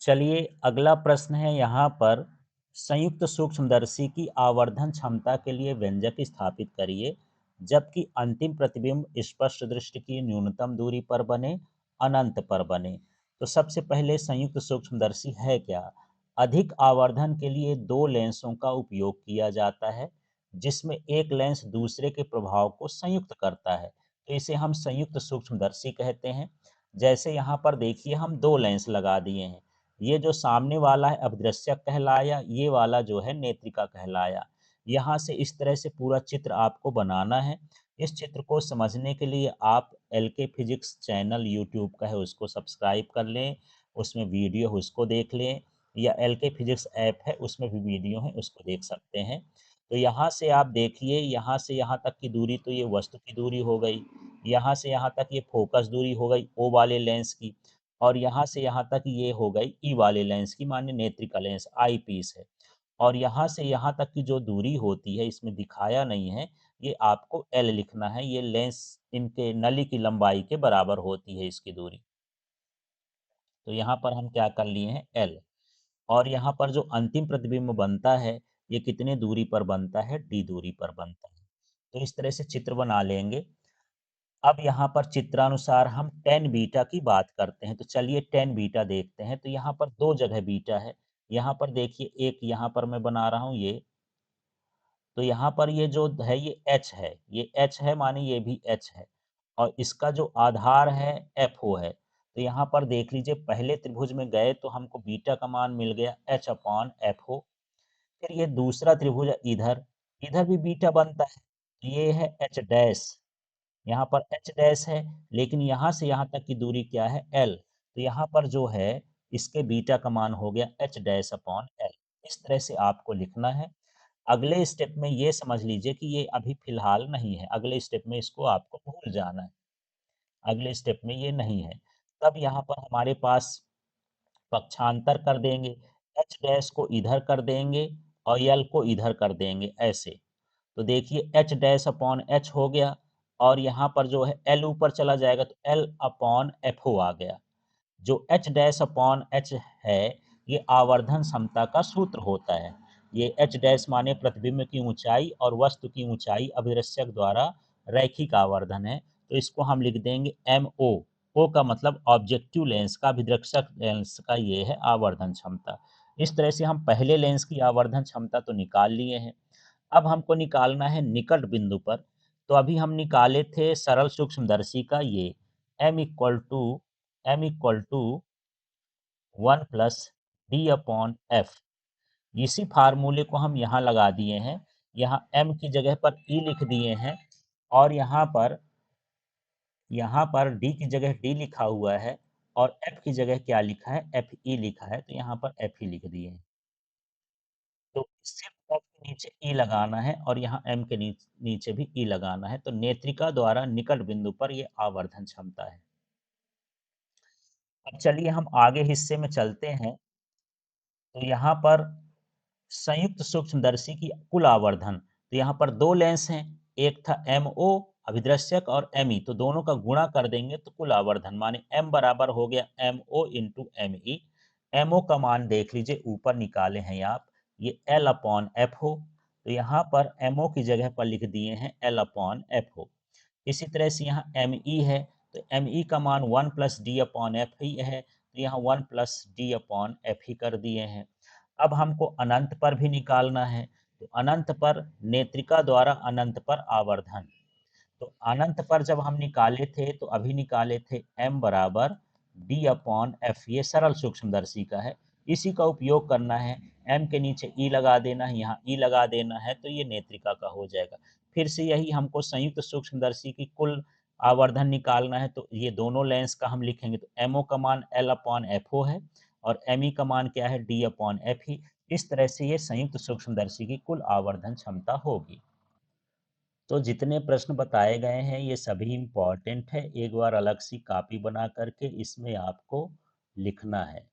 चलिए अगला प्रश्न है यहाँ पर, संयुक्त सूक्ष्मदर्शी की आवर्धन क्षमता के लिए व्यंजक स्थापित करिए जबकि अंतिम प्रतिबिंब स्पष्ट दृष्टि की न्यूनतम दूरी पर बने, अनंत पर बने। तो सबसे पहले संयुक्त सूक्ष्मदर्शी है क्या? अधिक आवर्धन के लिए दो लेंसों का उपयोग किया जाता है जिसमें एक लेंस दूसरे के प्रभाव को संयुक्त करता है, तो इसे हम संयुक्त सूक्ष्मदर्शी कहते हैं। जैसे यहाँ पर देखिए हम दो लेंस लगा दिए हैं, ये जो सामने वाला है अभिदृश्यक कहलाया, ये वाला जो है नेत्रिका कहलाया। यहाँ से इस तरह से पूरा चित्र आपको बनाना है। इस चित्र को समझने के लिए आप एलके फिजिक्स चैनल यूट्यूब का है उसको सब्सक्राइब कर लें, उसमें वीडियो है उसको देख लें, या एलके फिजिक्स ऐप है उसमें भी वीडियो है उसको देख सकते हैं। तो यहाँ से आप देखिए, यहाँ से यहाँ तक की दूरी तो ये वस्तु की दूरी हो गई, यहाँ से यहाँ तक ये फोकस दूरी हो गई ओ वाले लेंस की, और यहाँ से यहाँ तक ये हो गई ई वाले लेंस की, माने नेत्रिका लेंस आई पीस है। और यहाँ से यहाँ तक की जो दूरी होती है इसमें दिखाया नहीं है, ये आपको एल लिखना है, ये लेंस इनके नली की लंबाई के बराबर होती है इसकी दूरी। तो यहाँ पर हम क्या कर लिए हैं, एल। और यहाँ पर जो अंतिम प्रतिबिंब बनता है ये कितने दूरी पर बनता है, डी दूरी पर बनता है। तो इस तरह से चित्र बना लेंगे। अब यहाँ पर चित्रानुसार हम टेन बीटा की बात करते हैं, तो चलिए टेन बीटा देखते हैं। तो यहाँ पर दो जगह बीटा है, यहाँ पर देखिए एक यहाँ पर मैं बना रहा हूँ ये, तो यहाँ पर ये जो है ये एच है, ये एच है माने ये भी एच है, और इसका जो आधार है एफ ओ है। तो यहाँ पर देख लीजिए पहले त्रिभुज में गए तो हमको बीटा का मान मिल गया एच अपॉन एफ ओ। फिर ये दूसरा त्रिभुज है इधर, इधर भी बीटा बनता है, तो ये है एच डैश, यहाँ पर एच डैश है, लेकिन यहाँ से यहाँ तक की दूरी क्या है, एल। तो यहाँ पर जो है इसके बीटा का मान हो गया एच डैश अपॉन एल। इस तरह से आपको लिखना है। अगले स्टेप में ये समझ लीजिए कि ये अभी फिलहाल नहीं है, अगले स्टेप में इसको आपको भूल जाना है, अगले स्टेप में ये नहीं है। तब यहाँ पर हमारे पास पक्षांतर कर देंगे, एच डैश को इधर कर देंगे और एल को इधर कर देंगे ऐसे। तो देखिए एच डैश अपॉन एच हो गया, और यहाँ पर जो है एल ऊपर चला जाएगा तो एल अपॉन एफ ओ आ गया। जो एच डैश अपॉन एच है ये आवर्धन समता का सूत्र होता है। ये एच डैश माने प्रतिबिंब की ऊंचाई और वस्तु की ऊंचाई अभिदर्शक द्वारा रैखिक आवर्धन है, तो इसको हम लिख देंगे एम ओ का मतलब ऑब्जेक्टिव लेंस का, अभिदर्शक लेंस का ये है आवर्धन क्षमता। इस तरह से हम पहले लेंस की आवर्धन क्षमता तो निकाल लिए हैं। अब हमको निकालना है निकट बिंदु पर। तो अभी हम निकाले थे सरल सूक्ष्मदर्शी का ये m equal to 1 plus D upon F. इसी फार्मूले को हम यहाँ लगा दिए हैं, यहाँ m की जगह पर e लिख दिए हैं, और यहाँ पर d की जगह d लिखा हुआ है, और f की जगह क्या लिखा है, एफ ई लिखा है, तो यहाँ पर एफ ई लिख दिए हैं। तो सिर्फ एफ के नीचे ई लगाना है और यहाँ एम के नीचे भी ई लगाना है। तो नेत्रिका द्वारा निकट बिंदु पर ये आवर्धन क्षमता है। अब चलिए हम आगे हिस्से में चलते हैं। तो यहाँ पर संयुक्त सूक्ष्मदर्शी की कुल आवर्धन, तो यहाँ पर दो लेंस हैं, एक था एम ओ अभिदृश्यक और एम ई, तो दोनों का गुणा कर देंगे तो कुल आवर्धन माने एम बराबर हो गया M O into M E. M O का मान देख लीजिए ऊपर निकाले हैं आप, ये एल अपॉन एफ हो, तो यहाँ पर एम ओ की जगह पर लिख दिए हैं एल अपॉन एफ हो। इसी तरह से यहाँ एम ई है, तो एम ई का मान 1 प्लस डी अपॉन एफ ही है, तो यहाँ 1 प्लस डी अपॉन एफ ही कर दिए हैं। अब हमको अनंत पर भी निकालना है, तो अनंत पर नेत्रिका द्वारा अनंत पर आवर्धन। तो अनंत पर जब हम निकाले थे तो अभी निकाले थे m बराबर डी अपॉन एफ, ये सरल सूक्ष्मदर्शी का है, इसी का उपयोग करना है। एम के नीचे ई लगा देना है, यहाँ ई लगा देना है, तो ये नेत्रिका का हो जाएगा। फिर से यही हमको संयुक्त सूक्ष्मदर्शी की कुल आवर्धन निकालना है, तो ये दोनों लेंस का हम लिखेंगे, तो एमओ का मान L/FO है और एमई का मान क्या है, D/FE। इस तरह से ये संयुक्त सूक्ष्मदर्शी की कुल आवर्धन क्षमता होगी। तो जितने प्रश्न बताए गए हैं ये सभी इम्पोर्टेंट है, एक बार अलग सी कॉपी बना करके इसमें आपको लिखना है।